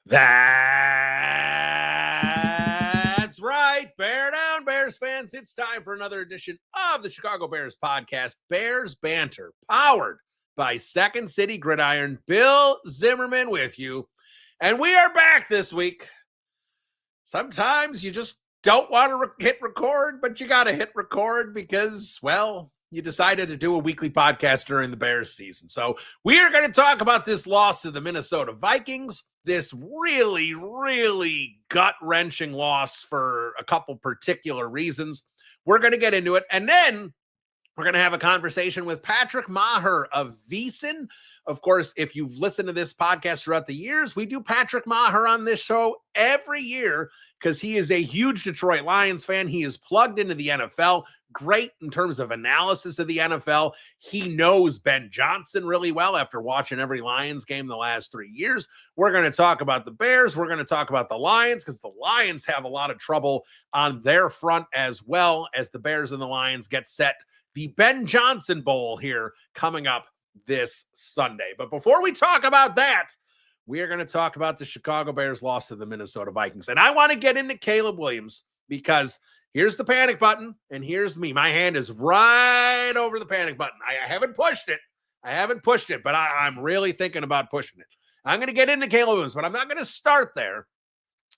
That's right. Bear down, Bears fans. It's time for another edition of the Chicago Bears podcast, Bears Banter, powered by Second City Gridiron. Bill Zimmerman with you. And we are back this week. Sometimes you just don't want to hit record, but you got to hit record because, well, you decided to do a weekly podcast during the Bears season. So we are going to talk about this loss to the Minnesota Vikings. This really, really gut-wrenching loss for a couple particular reasons. We're going to get into it. And then we're going to have a conversation with Patrick Maher of VSiN's. Of course, if you've listened to this podcast throughout the years, we do Patrick Maher on this show every year because he is a huge Detroit Lions fan. He is plugged into the NFL, great in terms of analysis of the NFL. He knows Ben Johnson really well after watching every Lions game the last 3 years. We're going to talk about the Bears. We're going to talk about the Lions because the Lions have a lot of trouble on their front as well as the Bears and the Lions get set. The Ben Johnson Bowl here coming up this Sunday. But before we talk about that, we are going to talk about the Chicago Bears loss to the Minnesota Vikings. And I want to get into Caleb Williams because here's the panic button and here's me. My hand is right over the panic button. I haven't pushed it. But I'm really thinking about pushing it. I'm going to get into Caleb Williams, but I'm not going to start there.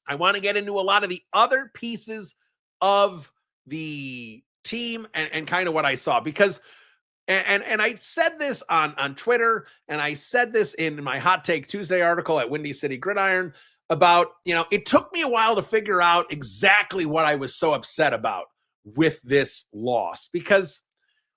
I want to get into a lot of the other pieces of the team and kind of what I saw because and I said this on Twitter, and I said this in my Hot Take Tuesday article at Windy City Gridiron about, it took me a while to figure out exactly what I was so upset about with this loss. Because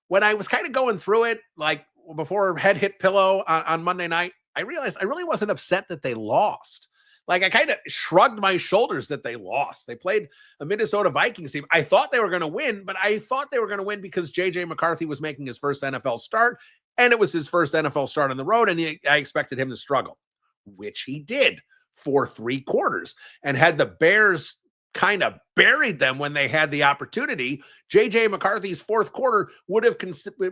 when I was kind of going through it, like before head hit pillow on Monday night, I realized I really wasn't upset that they lost. Like I kind of shrugged my shoulders that they lost. They played a Minnesota Vikings team. I thought they were going to win, but I thought they were going to win because J.J. McCarthy was making his first NFL start, and it was his first NFL start on the road, and I expected him to struggle, which he did for 3 quarters. And had the Bears kind of buried them when they had the opportunity, J.J. McCarthy's fourth quarter would have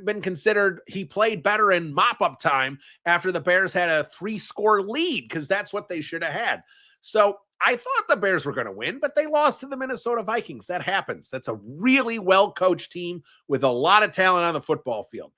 been considered he played better in mop-up time after the Bears had a 3-score lead, because that's what they should have had. So I thought the Bears were going to win, but they lost to the Minnesota Vikings. That happens. That's a really well-coached team with a lot of talent on the football field.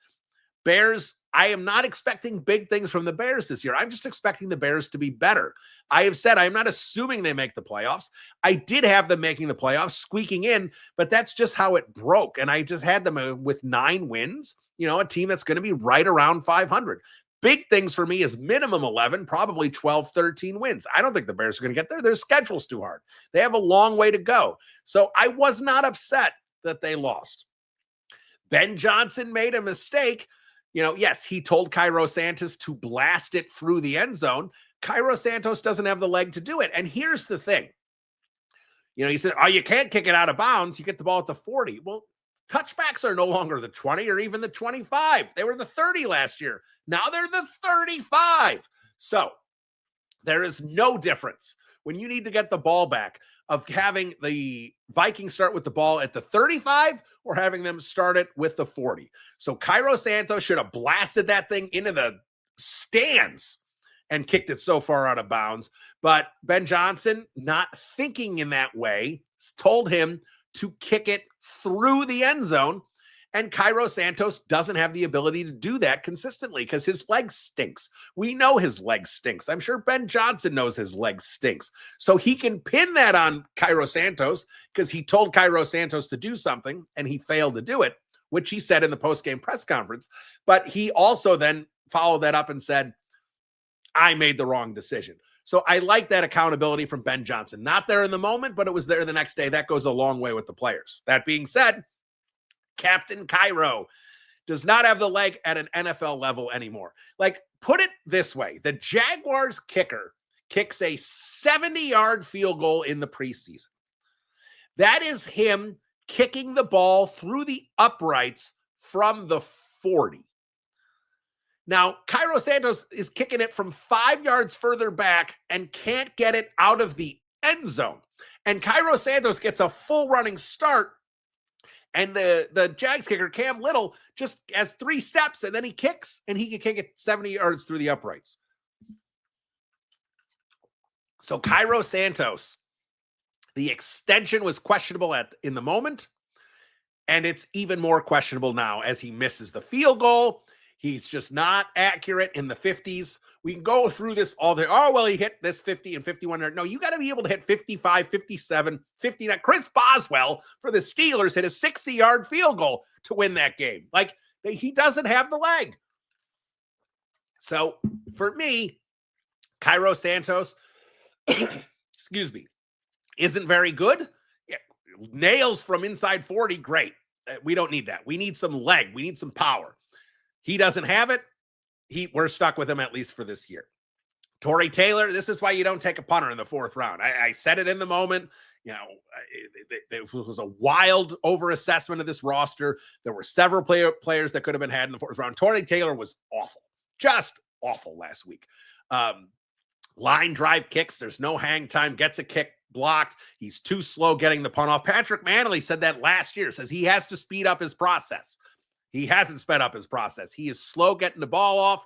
Bears, I am not expecting big things from the Bears this year. I'm just expecting the Bears to be better. I have said I'm not assuming they make the playoffs. I did have them making the playoffs, squeaking in, but that's just how it broke. And I just had them with 9 wins, a team that's going to be right around 500. Big things for me is minimum 11, probably 12, 13 wins. I don't think the Bears are going to get there. Their schedule's too hard. They have a long way to go. So I was not upset that they lost. Ben Johnson made a mistake. Yes, he told Cairo Santos to blast it through the end zone. Cairo Santos doesn't have the leg to do it. And here's the thing. He said, you can't kick it out of bounds. You get the ball at the 40. Well, touchbacks are no longer the 20 or even the 25. They were the 30 last year. Now they're the 35. So there is no difference when you need to get the ball back of having the Vikings start with the ball at the 35 or having them start it with the 40. So Cairo Santos should have blasted that thing into the stands and kicked it so far out of bounds. But Ben Johnson, not thinking in that way, told him to kick it through the end zone. And Cairo Santos doesn't have the ability to do that consistently because his leg stinks. We know his leg stinks. I'm sure Ben Johnson knows his leg stinks. So he can pin that on Cairo Santos because he told Cairo Santos to do something and he failed to do it, which he said in the post-game press conference. But he also then followed that up and said, I made the wrong decision. So I like that accountability from Ben Johnson. Not there in the moment, but it was there the next day. That goes a long way with the players. That being said, Captain Cairo does not have the leg at an NFL level anymore. Like, put it this way. The Jaguars kicker kicks a 70-yard field goal in the preseason. That is him kicking the ball through the uprights from the 40. Now, Cairo Santos is kicking it from 5 yards further back and can't get it out of the end zone. And Cairo Santos gets a full running start. And the Jags kicker, Cam Little, just has 3 steps, and then he kicks, and he can kick it 70 yards through the uprights. So Cairo Santos, the extension was questionable in the moment, and it's even more questionable now as he misses the field goal. He's just not accurate in the 50s. We can go through this all day. Oh, well, he hit this 50 and 51. No, you got to be able to hit 55, 57, 59. Chris Boswell for the Steelers hit a 60-yard field goal to win that game. Like, he doesn't have the leg. So for me, Cairo Santos, excuse me, isn't very good. Yeah, nails from inside 40, great. We don't need that. We need some leg. We need some power. He doesn't have it. We're stuck with him at least for this year. Tory Taylor, this is why you don't take a punter in the 4th round. I said it in the moment. You know, it was a wild overassessment of this roster. There were several players that could have been had in the 4th round. Tory Taylor was awful, just awful last week. Line drive kicks. There's no hang time. Gets a kick blocked. He's too slow getting the punt off. Patrick Maher said that last year. Says he has to speed up his process. He hasn't sped up his process. He is slow getting the ball off.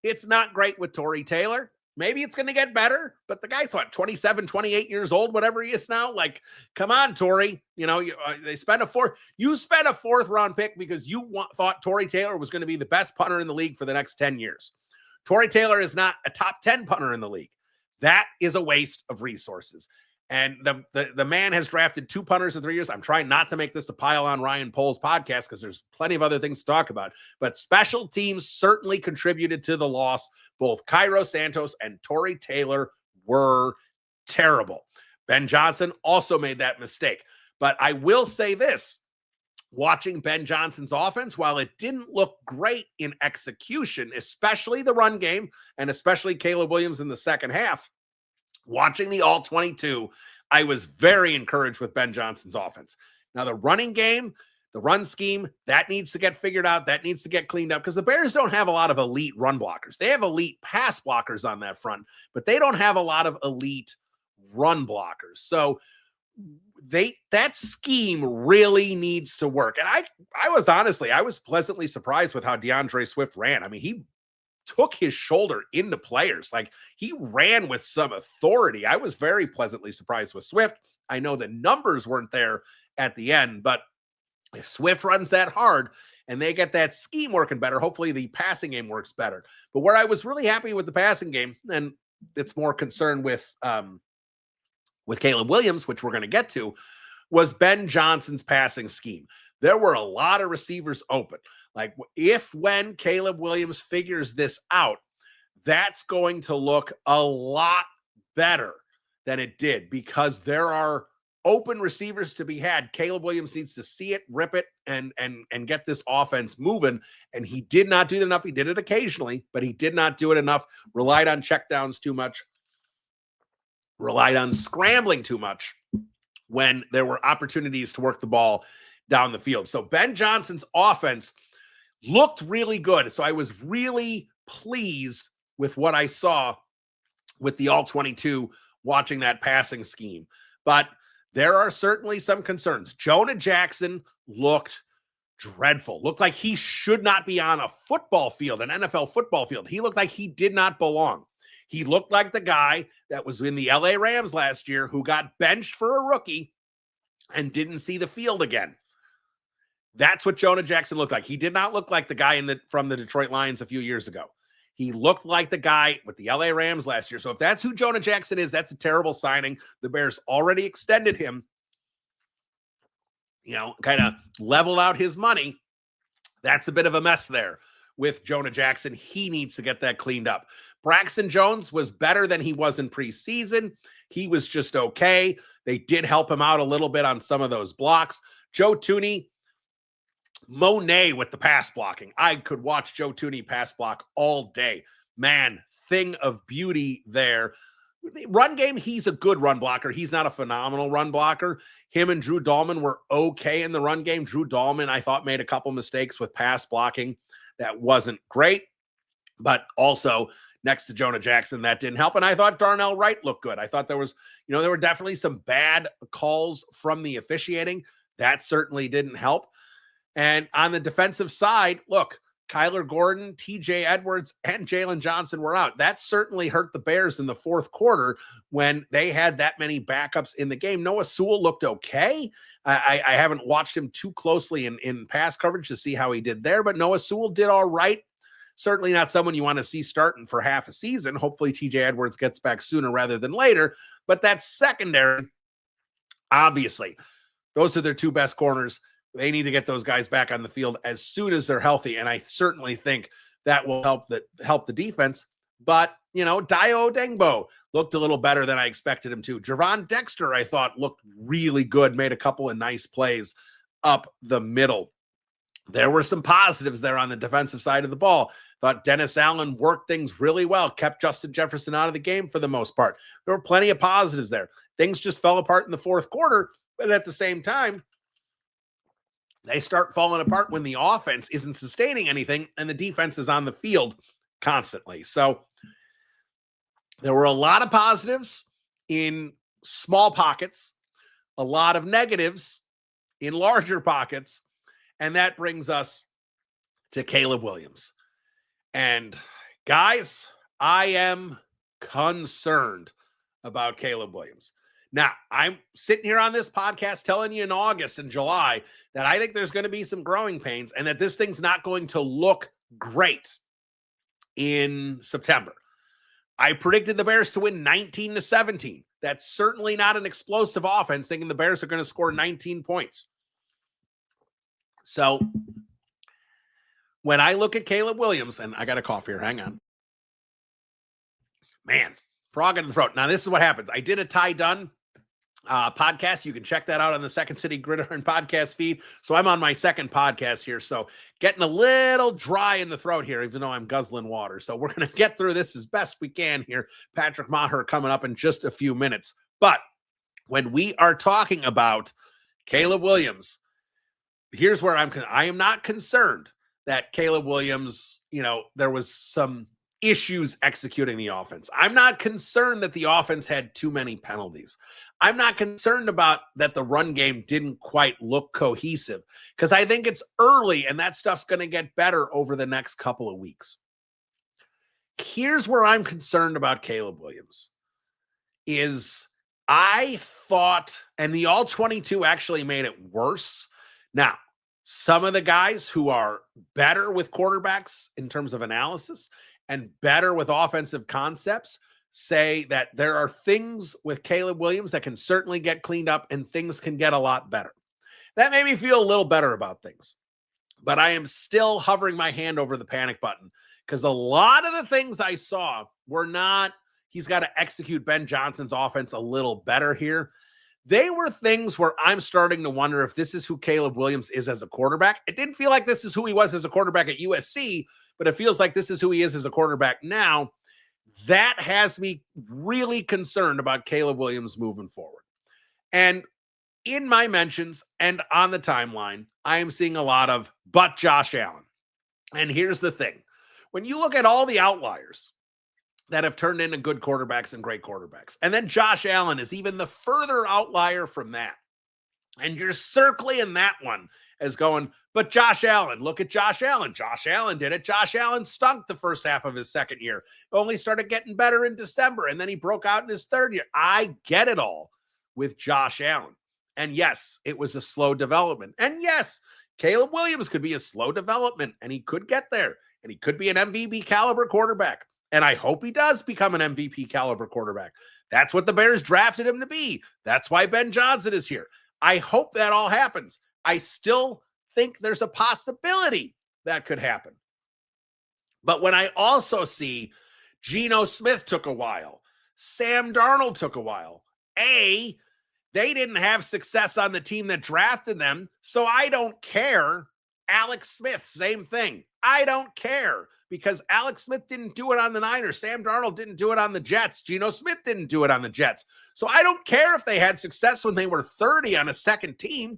It's not great with Tory Taylor. Maybe it's going to get better, but the guy's 27, 28 years old, whatever he is now. Like, come on, Tory. You know, you spent a 4th round pick because you thought Tory Taylor was going to be the best punter in the league for the next 10 years. Tory Taylor is not a top 10 punter in the league. That is a waste of resources. And the man has drafted 2 punters in 3 years. I'm trying not to make this a pile on Ryan Pohl's podcast because there's plenty of other things to talk about. But special teams certainly contributed to the loss. Both Cairo Santos and Tory Taylor were terrible. Ben Johnson also made that mistake. But I will say this. Watching Ben Johnson's offense, while it didn't look great in execution, especially the run game, and especially Caleb Williams in the second half, watching the All-22, I was very encouraged with Ben Johnson's offense. Now, the running game, the run scheme, that needs to get figured out. That needs to get cleaned up because the Bears don't have a lot of elite run blockers. They have elite pass blockers on that front, but they don't have a lot of elite run blockers. So that scheme really needs to work. And I was pleasantly surprised with how DeAndre Swift ran. I mean, he took his shoulder into players. Like, he ran with some authority. I was very pleasantly surprised with Swift. I know the numbers weren't there at the end, but if Swift runs that hard and they get that scheme working better, hopefully the passing game works better. But where I was really happy with the passing game, and it's more concerned with Caleb Williams, which we're going to get to, was Ben Johnson's passing scheme. There were a lot of receivers open. Like, when Caleb Williams figures this out, that's going to look a lot better than it did because there are open receivers to be had. Caleb Williams needs to see it, rip it, and get this offense moving. And he did not do it enough. He did it occasionally, but he did not do it enough. Relied on checkdowns too much. Relied on scrambling too much when there were opportunities to work the ball down the field. So Ben Johnson's offense looked really good. So I was really pleased with what I saw with the All-22 watching that passing scheme. But there are certainly some concerns. Jonah Jackson looked dreadful. Looked like he should not be on a football field, an NFL football field. He looked like he did not belong. He looked like the guy that was in the LA Rams last year who got benched for a rookie and didn't see the field again. That's what Jonah Jackson looked like. He did not look like the guy from the Detroit Lions a few years ago. He looked like the guy with the LA Rams last year. So if that's who Jonah Jackson is, that's a terrible signing. The Bears already extended him, kind of leveled out his money. That's a bit of a mess there with Jonah Jackson. He needs to get that cleaned up. Braxton Jones was better than he was in preseason. He was just okay. They did help him out a little bit on some of those blocks. Joe Thuney, Monet with the pass blocking. I could watch Joe Thuney pass block all day. Man, thing of beauty there. Run game, he's a good run blocker. He's not a phenomenal run blocker. Him and Drew Dahlman were okay in the run game. Drew Dahlman, I thought, made a couple mistakes with pass blocking. That wasn't great. But also, next to Jonah Jackson, that didn't help. And I thought Darnell Wright looked good. I thought there were definitely some bad calls from the officiating. That certainly didn't help. And on the defensive side, look, Kyler Gordon, TJ Edwards, and Jalen Johnson were out. That certainly hurt the Bears in the fourth quarter when they had that many backups in the game. Noah Sewell looked okay. I haven't watched him too closely in pass coverage to see how he did there, but Noah Sewell did all right. Certainly not someone you want to see starting for half a season. Hopefully TJ Edwards gets back sooner rather than later, but that's secondary. Obviously, those are their two best corners. They need to get those guys back on the field as soon as they're healthy, and I certainly think that will help the defense. But, Dayo Odengbo looked a little better than I expected him to. Javon Dexter, I thought, looked really good, made a couple of nice plays up the middle. There were some positives there on the defensive side of the ball. Thought Dennis Allen worked things really well, kept Justin Jefferson out of the game for the most part. There were plenty of positives there. Things just fell apart in the fourth quarter, but at the same time, they start falling apart when the offense isn't sustaining anything and the defense is on the field constantly. So there were a lot of positives in small pockets, a lot of negatives in larger pockets, and that brings us to Caleb Williams. And guys, I am concerned about Caleb Williams. Now, I'm sitting here on this podcast telling you in August and July that I think there's going to be some growing pains and that this thing's not going to look great in September. I predicted the Bears to win 19-17. That's certainly not an explosive offense, thinking the Bears are going to score 19 points. So when I look at Caleb Williams, and I got a cough here, hang on. Man, frog in the throat. Now, this is what happens. I did a Ty Dunn podcast. You can check that out on the Second City Gridiron podcast feed. So I'm on my second podcast here. So getting a little dry in the throat here, even though I'm guzzling water. So we're going to get through this as best we can here. Patrick Maher coming up in just a few minutes. But when we are talking about Caleb Williams, here's where I am not concerned that Caleb Williams, there was some issues executing the offense. I'm not concerned that the offense had too many penalties. I'm not concerned about that the run game didn't quite look cohesive, because I think it's early and that stuff's going to get better over the next couple of weeks. Here's where I'm concerned about Caleb Williams is I thought, and the All-22 actually made it worse. Now, some of the guys who are better with quarterbacks in terms of analysis and better with offensive concepts say that there are things with Caleb Williams that can certainly get cleaned up and things can get a lot better. That made me feel a little better about things. But I am still hovering my hand over the panic button because a lot of the things I saw were not, he's got to execute Ben Johnson's offense a little better here. They were things where I'm starting to wonder if this is who Caleb Williams is as a quarterback. It didn't feel like this is who he was as a quarterback at USC, but it feels like this is who he is as a quarterback now. That has me really concerned about Caleb Williams moving forward. And in my mentions and on the timeline, I am seeing a lot of, but Josh Allen. And here's the thing. When you look at all the outliers that have turned into good quarterbacks and great quarterbacks, and then Josh Allen is even the further outlier from that, and you're circling that one as going, but Josh Allen, look at Josh Allen. Josh Allen did it. Josh Allen stunk the first half of his second year. Only started getting better in December, and then he broke out in his third year. I get it all with Josh Allen. And yes, it was a slow development. And yes, Caleb Williams could be a slow development, and he could get there, and he could be an MVP caliber quarterback. And I hope he does become an MVP caliber quarterback. That's what the Bears drafted him to be. That's why Ben Johnson is here. I hope that all happens. I still think there's a possibility that could happen. But when I also see Geno Smith took a while, Sam Darnold took a while, they didn't have success on the team that drafted them, so I don't care. Alex Smith, same thing. I don't care because Alex Smith didn't do it on the Niners. Sam Darnold didn't do it on the Jets. Geno Smith didn't do it on the Jets. So I don't care if they had success when they were 30 on a second team.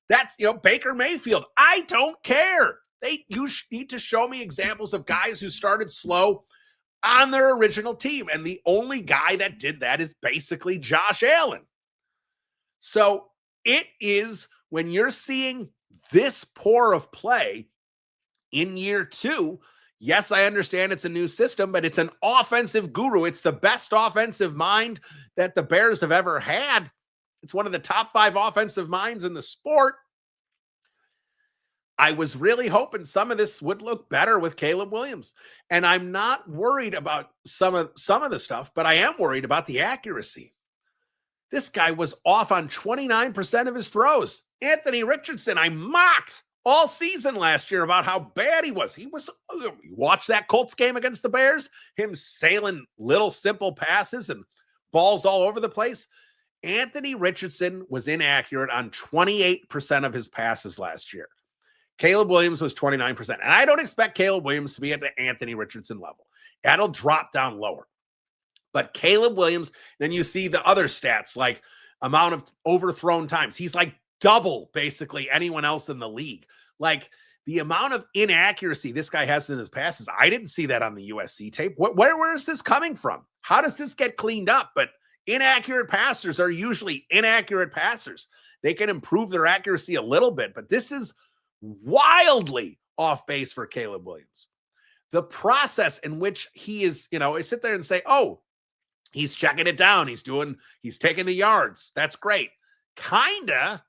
That's, Baker Mayfield. I don't care. You need to show me examples of guys who started slow on their original team. And the only guy that did that is basically Josh Allen. So it is when you're seeing this poor of play, in year 2, yes, I understand it's a new system, but it's an offensive guru. It's the best offensive mind that the Bears have ever had. It's one of the top 5 offensive minds in the sport. I was really hoping some of this would look better with Caleb Williams. And I'm not worried about some of the stuff, but I am worried about the accuracy. This guy was off on 29% of his throws. Anthony Richardson, I mocked all season last year about how bad he was. You watch that Colts game against the Bears, him sailing little simple passes and balls all over the place. Anthony Richardson was inaccurate on 28% of his passes last year. Caleb Williams was 29%. And I don't expect Caleb Williams to be at the Anthony Richardson level. That'll drop down lower. But Caleb Williams, then you see the other stats like amount of overthrown times. He's like double basically anyone else in the league. Like the amount of inaccuracy this guy has in his passes, I didn't see that on the USC tape. Where is this coming from? How does this get cleaned up? But inaccurate passers are usually inaccurate passers. They can improve their accuracy a little bit, but this is wildly off base for Caleb Williams. The process in which he is, I sit there and say, oh, he's checking it down. He's taking the yards. That's great. Kinda,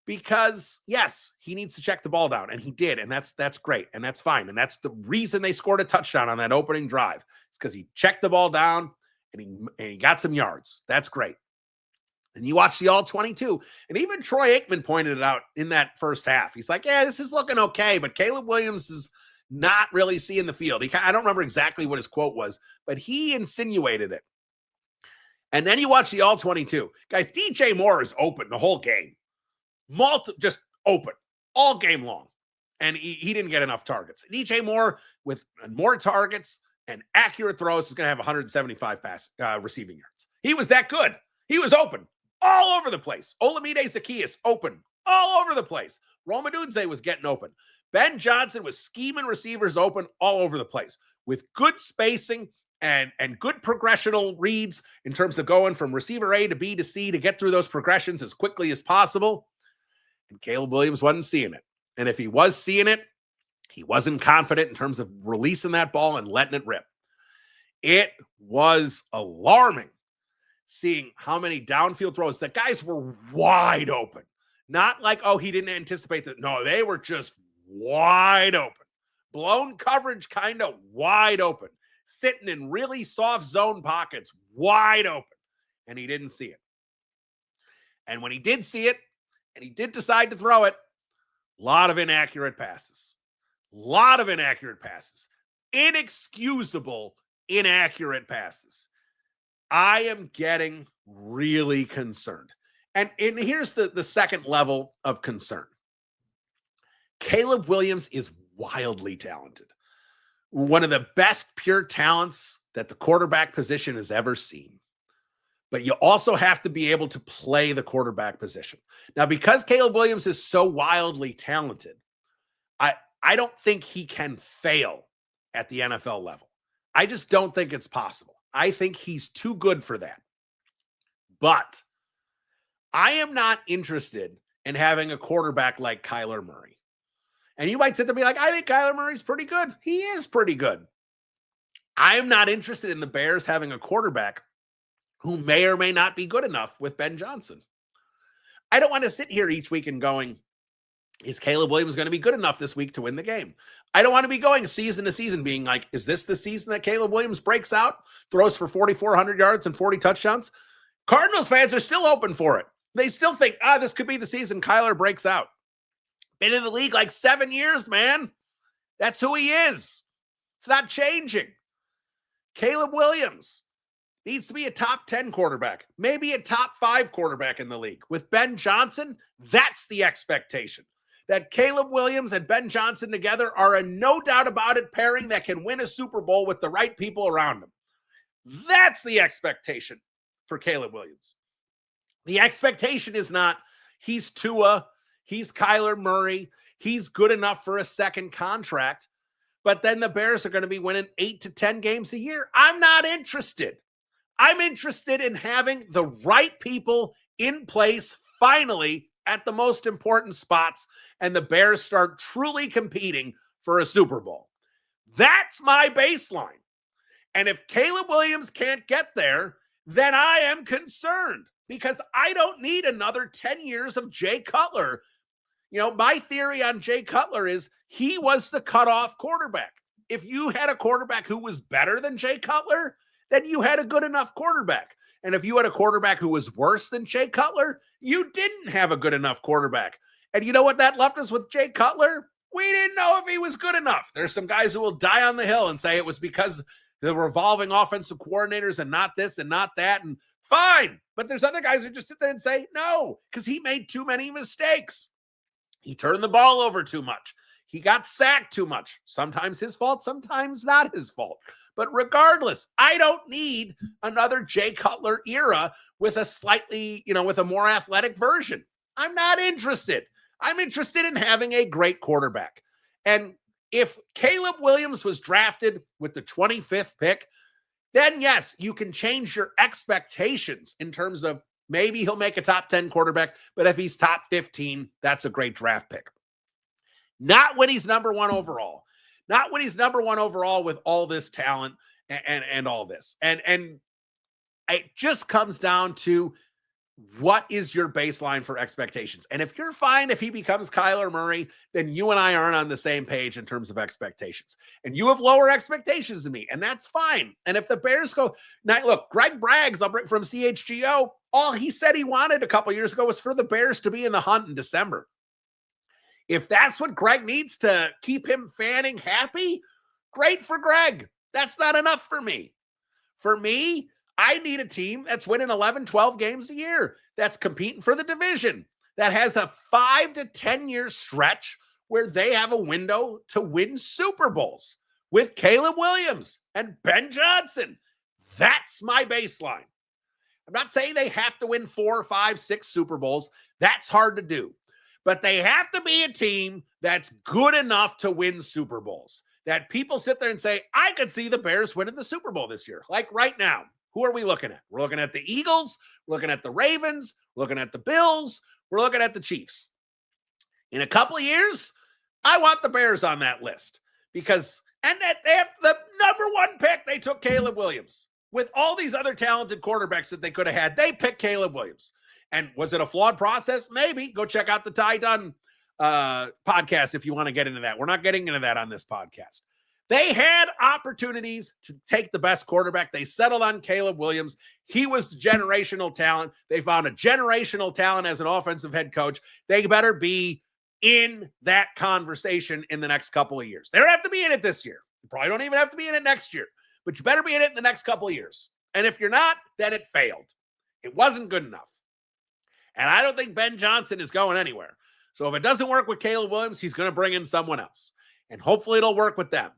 because yes, he needs to check the ball down, and he did, and that's great, and that's fine. And that's the reason they scored a touchdown on that opening drive. It's because he checked the ball down and he got some yards. That's great. And you watch the all 22, and even Troy Aikman pointed it out in that first half. He's like, yeah, this is looking okay, but Caleb Williams is not really seeing the field. I don't remember exactly what his quote was, but he insinuated it. And then you watch the all 22. Guys, DJ Moore is open the whole game. Just open all game long. And he didn't get enough targets. DJ Moore with more targets and accurate throws is going to have 175 receiving yards. He was that good. He was open all over the place. Olamide Zaccheaus open all over the place. Rome Odunze was getting open. Ben Johnson was scheming receivers open all over the place with good spacing and good progressional reads in terms of going from receiver A to B to C to get through those progressions as quickly as possible. And Caleb Williams wasn't seeing it. And if he was seeing it, he wasn't confident in terms of releasing that ball and letting it rip. It was alarming seeing how many downfield throws that guys were wide open. Not like, oh, he didn't anticipate that. No, they were just wide open. Blown coverage, kind of wide open. Sitting in really soft zone pockets, wide open. And he didn't see it. And when he did see it, and he did decide to throw it, a lot of inaccurate passes. Inexcusable, inaccurate passes. I am getting really concerned. And here's the second level of concern. Caleb Williams is wildly talented. One of the best pure talents that the quarterback position has ever seen. But you also have to be able to play the quarterback position. Now, because Caleb Williams is so wildly talented, I don't think he can fail at the NFL level. I just don't think it's possible. I think he's too good for that. But I am not interested in having a quarterback like Kyler Murray. And you might sit there and be like, I think Kyler Murray's pretty good. He is pretty good. I am not interested in the Bears having a quarterback who may or may not be good enough with Ben Johnson. I don't want to sit here each week and going, is Caleb Williams going to be good enough this week to win the game? I don't want to be going season to season being like, is this the season that Caleb Williams breaks out, throws for 4,400 yards and 40 touchdowns? Cardinals fans are still open for it. They still think, this could be the season Kyler breaks out. Been in the league like 7 years, man. That's who he is. It's not changing. Caleb Williams needs to be a top 10 quarterback, maybe a top 5 quarterback in the league. With Ben Johnson, that's the expectation. That Caleb Williams and Ben Johnson together are a no doubt about it pairing that can win a Super Bowl with the right people around him. That's the expectation for Caleb Williams. The expectation is not he's Tua, he's Kyler Murray, he's good enough for a second contract, but then the Bears are going to be winning 8 to 10 games a year. I'm not interested. I'm interested in having the right people in place finally at the most important spots, and the Bears start truly competing for a Super Bowl. That's my baseline. And if Caleb Williams can't get there, then I am concerned because I don't need another 10 years of Jay Cutler. You know, my theory on Jay Cutler is he was the cutoff quarterback. If you had a quarterback who was better than Jay Cutler, then you had a good enough quarterback. And if you had a quarterback who was worse than Jay Cutler, you didn't have a good enough quarterback. And you know what that left us with Jay Cutler? We didn't know if he was good enough. There's some guys who will die on the hill and say it was because the revolving offensive coordinators and not this and not that. And fine. But there's other guys who just sit there and say no, because he made too many mistakes. He turned the ball over too much. He got sacked too much. Sometimes his fault, sometimes not his fault. But regardless, I don't need another Jay Cutler era with a slightly, with a more athletic version. I'm not interested. I'm interested in having a great quarterback. And if Caleb Williams was drafted with the 25th pick, then yes, you can change your expectations in terms of maybe he'll make a top 10 quarterback, but if he's top 15, that's a great draft pick. Not when he's number one overall. Not when he's number one overall with all this talent and all this. And it just comes down to what is your baseline for expectations? And if you're fine, if he becomes Kyler Murray, then you and I aren't on the same page in terms of expectations. And you have lower expectations than me, and that's fine. And if the Bears go, now look, Greg Braggs, I'll bring from CHGO, all he said he wanted a couple years ago was for the Bears to be in the hunt in December. If that's what Greg needs to keep him fanning happy, great for Greg. That's not enough for me. For me, I need a team that's winning 11, 12 games a year, that's competing for the division, that has a 5 to 10 year stretch where they have a window to win Super Bowls with Caleb Williams and Ben Johnson. That's my baseline. I'm not saying they have to win 4, 5, 6 Super Bowls. That's hard to do. But they have to be a team that's good enough to win Super Bowls, that people sit there and say, I could see the Bears winning the Super Bowl this year. Like right now, who are we looking at? We're looking at the Eagles, we're looking at the Ravens, we're looking at the Bills, we're looking at the Chiefs. In a couple of years, I want the Bears on that list because, and that they have the number one pick, they took Caleb Williams. With all these other talented quarterbacks that they could have had, they picked Caleb Williams. And was it a flawed process? Maybe. Go check out the Ty Dunn podcast if you want to get into that. We're not getting into that on this podcast. They had opportunities to take the best quarterback. They settled on Caleb Williams. He was generational talent. They found a generational talent as an offensive head coach. They better be in that conversation in the next couple of years. They don't have to be in it this year. You probably don't even have to be in it next year, but you better be in it in the next couple of years. And if you're not, then it failed. It wasn't good enough. And I don't think Ben Johnson is going anywhere. So if it doesn't work with Caleb Williams, he's going to bring in someone else. And hopefully it'll work with them.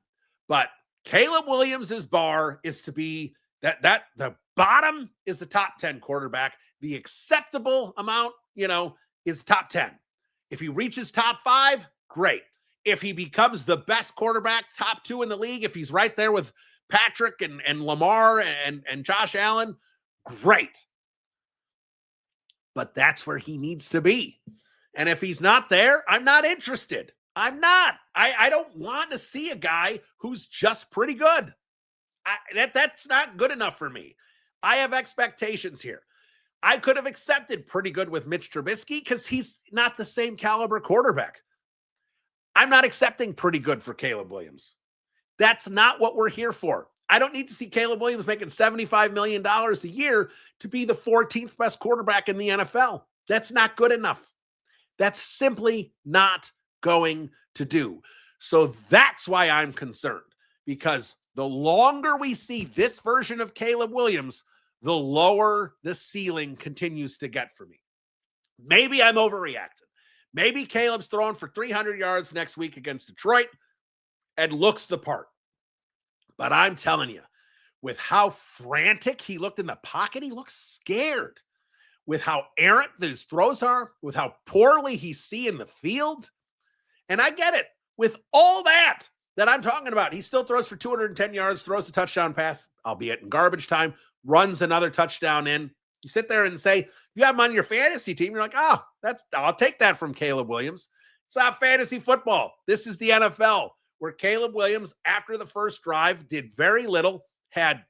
But Caleb Williams' bar is to be that the bottom is the top 10 quarterback. The acceptable amount, is top 10. If he reaches top 5, great. If he becomes the best quarterback, top 2 in the league, if he's right there with Patrick and Lamar and Josh Allen, great. But that's where he needs to be. And if he's not there, I'm not interested. I'm not. I don't want to see a guy who's just pretty good. That's not good enough for me. I have expectations here. I could have accepted pretty good with Mitch Trubisky because he's not the same caliber quarterback. I'm not accepting pretty good for Caleb Williams. That's not what we're here for. I don't need to see Caleb Williams making $75 million a year to be the 14th best quarterback in the NFL. That's not good enough. That's simply not going to do. So that's why I'm concerned, because the longer we see this version of Caleb Williams, the lower the ceiling continues to get for me. Maybe I'm overreacting. Maybe Caleb's throwing for 300 yards next week against Detroit and looks the part. But I'm telling you, with how frantic he looked in the pocket, he looks scared. With how errant those throws are, with how poorly he's seeing the field. And I get it. With all that I'm talking about, he still throws for 210 yards, throws a touchdown pass, albeit in garbage time, runs another touchdown in. You sit there and say, you have him on your fantasy team. You're like, I'll take that from Caleb Williams. It's not fantasy football. This is the NFL. where Caleb Williams, after the first drive, did very little, had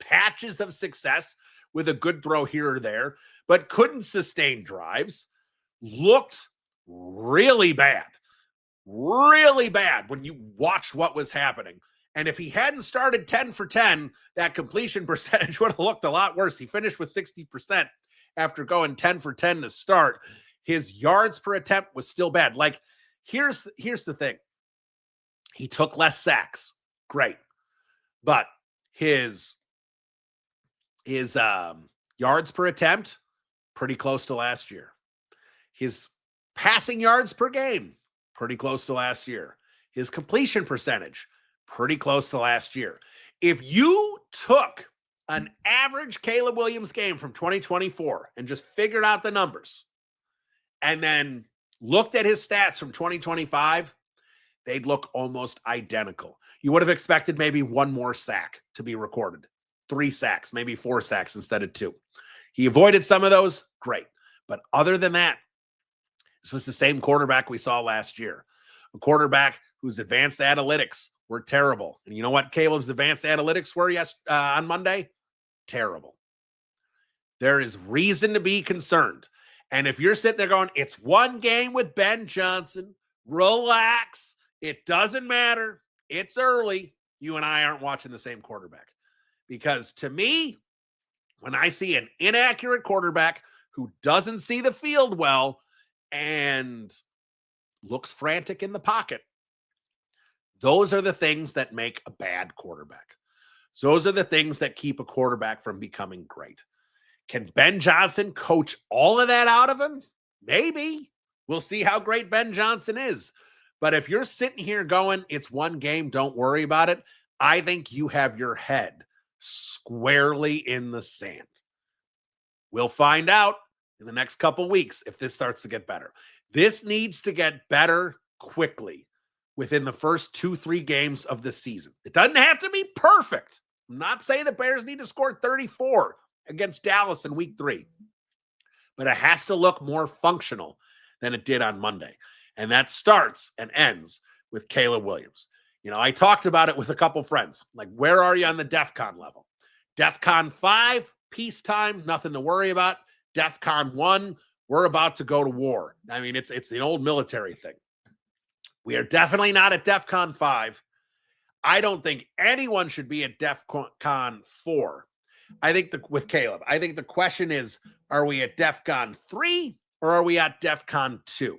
patches of success with a good throw here or there, but couldn't sustain drives, looked really bad when you watch what was happening. And if he hadn't started 10 for 10, that completion percentage would have looked a lot worse. He finished with 60% after going 10 for 10 to start. His yards per attempt was still bad. Like, here's the thing. He took less sacks. Great. But his yards per attempt, pretty close to last year. His passing yards per game, pretty close to last year. His completion percentage, pretty close to last year. If you took an average Caleb Williams game from 2024 and just figured out the numbers and then looked at his stats from 2025, they'd look almost identical. You would have expected maybe one more sack to be recorded. 3 sacks, maybe 4 sacks instead of 2. He avoided some of those. Great. But other than that, this was the same quarterback we saw last year. A quarterback whose advanced analytics were terrible. And you know what Caleb's advanced analytics were on Monday? Terrible. There is reason to be concerned. And if you're sitting there going, it's one game with Ben Johnson, relax. It doesn't matter. It's early. You and I aren't watching the same quarterback. Because to me, when I see an inaccurate quarterback who doesn't see the field well and looks frantic in the pocket, those are the things that make a bad quarterback. So those are the things that keep a quarterback from becoming great. Can Ben Johnson coach all of that out of him? Maybe. We'll see how great Ben Johnson is. But if you're sitting here going, it's one game, don't worry about it, I think you have your head squarely in the sand. We'll find out in the next couple weeks if this starts to get better. This needs to get better quickly within the first 2-3 games of the season. It doesn't have to be perfect. I'm not saying the Bears need to score 34 against Dallas in week 3, but it has to look more functional than it did on Monday. And that starts and ends with Caleb Williams. You know, I talked about it with a couple friends. Like, where are you on the DEFCON level? DEFCON 5, peacetime, nothing to worry about. DEFCON 1, we're about to go to war. I mean, it's the old military thing. We are definitely not at DEFCON 5. I don't think anyone should be at DEFCON 4. I think with Caleb, I think the question is, are we at DEFCON 3 or are we at DEFCON 2?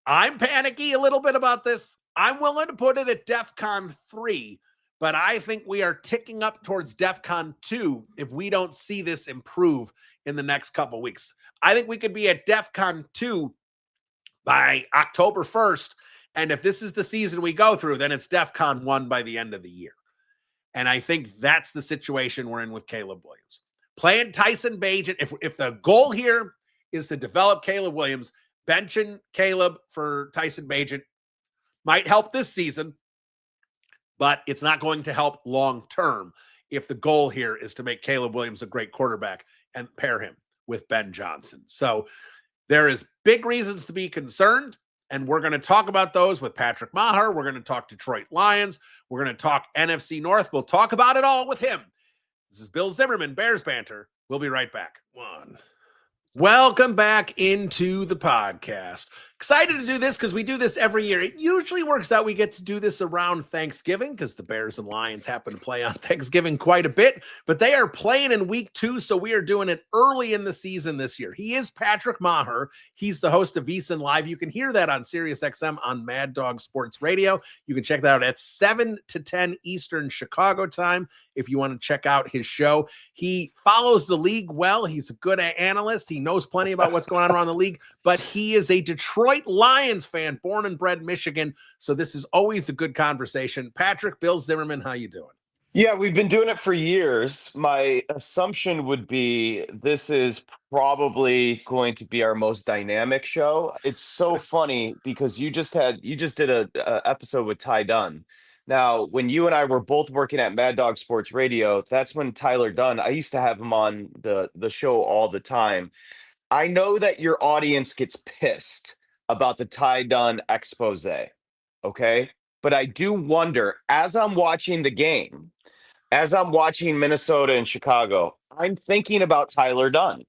I'm panicky a little bit about this. I'm willing to put it at DEFCON 3, but I think we are ticking up towards DEFCON 2 if we don't see this improve in the next couple weeks. I think we could be at DEFCON 2 by October 1st, and if this is the season we go through, then it's DEFCON 1 by the end of the year. And I think that's the situation we're in with Caleb Williams. Playing Tyson Bagent, if the goal here is to develop Caleb Williams, benching Caleb for Tyson Bagent might help this season, but it's not going to help long-term if the goal here is to make Caleb Williams a great quarterback and pair him with Ben Johnson. So there is big reasons to be concerned, and we're going to talk about those with Patrick Maher. We're going to talk Detroit Lions. We're going to talk NFC North. We'll talk about it all with him. This is Bill Zimmerman, Bears Banter. We'll be right back. Welcome back into the podcast. Excited to do this because we do this every year. It usually works out we get to do this around Thanksgiving because the Bears and Lions happen to play on Thanksgiving quite a bit, but they are playing in week 2, so we are doing it early in the season this year. He is Patrick Maher. He's the host of VSiN Live. You can hear that on SiriusXM on Mad Dog Sports Radio. You can check that out at 7 to 10 Eastern Chicago time if you want to check out his show. He follows the league well. He's a good analyst. He knows plenty about what's going on around the league, but he is a Detroit Lions fan, born and bred Michigan. So this is always a good conversation. Patrick, Bill Zimmerman, how you doing? Yeah, we've been doing it for years. My assumption would be this is probably going to be our most dynamic show. It's so funny because you just did a episode with Ty Dunn. Now, when you and I were both working at Mad Dog Sports Radio, that's when Tyler Dunn, I used to have him on the show all the time. I know that your audience gets pissed about the Ty Dunn expose, okay? But I do wonder, as I'm watching the game, as I'm watching Minnesota and Chicago, I'm thinking about Tyler Dunn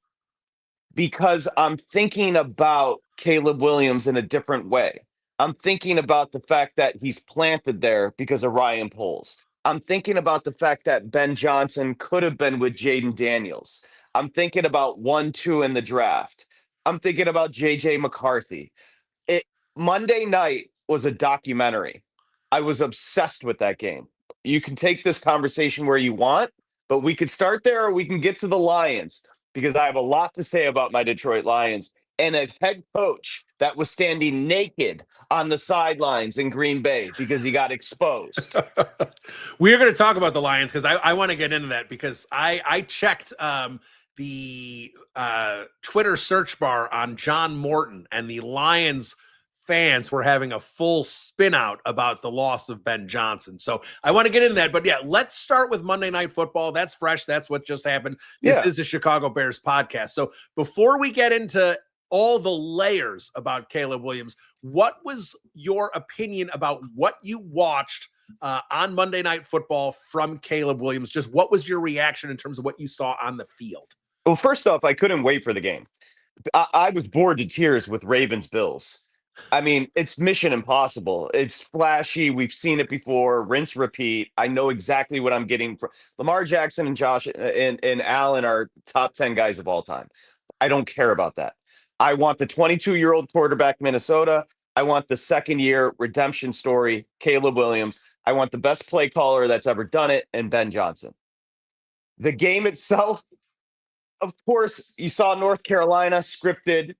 because I'm thinking about Caleb Williams in a different way. I'm thinking about the fact that he's planted there because of Ryan Poles. I'm thinking about the fact that Ben Johnson could have been with Jaden Daniels. I'm thinking about 1-2 in the draft. I'm thinking about JJ McCarthy. It Monday night was a documentary. I was obsessed with that game. You can take this conversation where you want, but we could start there or we can get to the Lions because I have a lot to say about my Detroit Lions and a head coach that was standing naked on the sidelines in Green Bay because he got exposed. We're going to talk about the Lions because I want to get into that because I checked the Twitter search bar on John Morton, and the Lions fans were having a full spin out about the loss of Ben Johnson. So I want to get into that. But yeah, let's start with Monday Night Football. That's fresh. That's what just happened. This is a Chicago Bears podcast. So before we get into all the layers about Caleb Williams, what was your opinion about what you watched on Monday Night Football from Caleb Williams? Just what was your reaction in terms of what you saw on the field? Well, first off, I couldn't wait for the game. I was bored to tears with Ravens Bills. I mean, it's mission impossible. It's flashy. We've seen it before. Rinse, repeat. I know exactly what I'm getting from Lamar Jackson and Josh and Allen are top 10 guys of all time. I don't care about that. I want the 22-year-old quarterback, Minnesota. I want the second-year redemption story, Caleb Williams. I want the best play caller that's ever done it, and Ben Johnson. The game itself, of course, you saw North Carolina scripted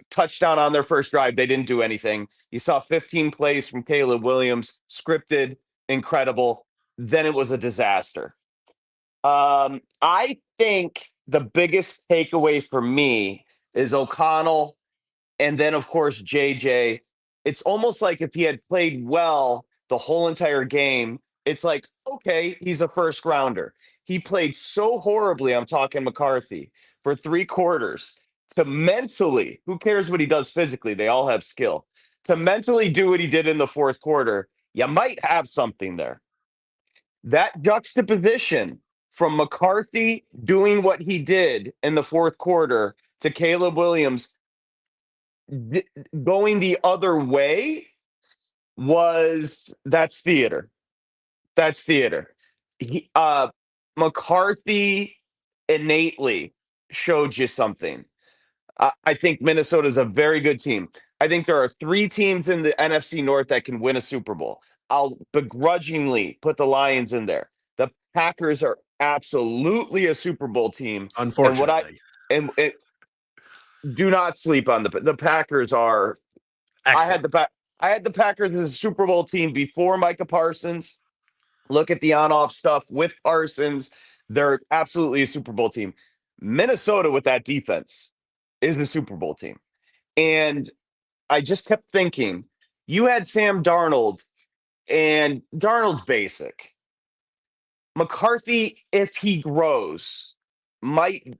touchdown on their first drive. They didn't do anything. You saw 15 plays from Caleb Williams, scripted, incredible. Then it was a disaster. I think the biggest takeaway for me is O'Connell and then, of course, JJ. It's almost like if he had played well the whole entire game, it's like, okay, he's a first rounder. He played so horribly, I'm talking McCarthy, for 3 quarters to mentally, who cares what he does physically? They all have skill. To mentally do what he did in the fourth quarter, you might have something there. That juxtaposition from McCarthy doing what he did in the fourth quarter to Caleb Williams going the other way that's theater. That's theater. McCarthy innately showed you something. I think Minnesota's a very good team. I think there are 3 teams in the NFC North that can win a Super Bowl. I'll begrudgingly put the Lions in there. The Packers are absolutely a Super Bowl team. Unfortunately. And do not sleep on the Packers are. Excellent. I had the Packers as a Super Bowl team before Micah Parsons. Look at the on-off stuff with Parsons. They're absolutely a Super Bowl team. Minnesota with that defense is the Super Bowl team. And I just kept thinking, you had Sam Darnold, and Darnold's basic. McCarthy, if he grows, might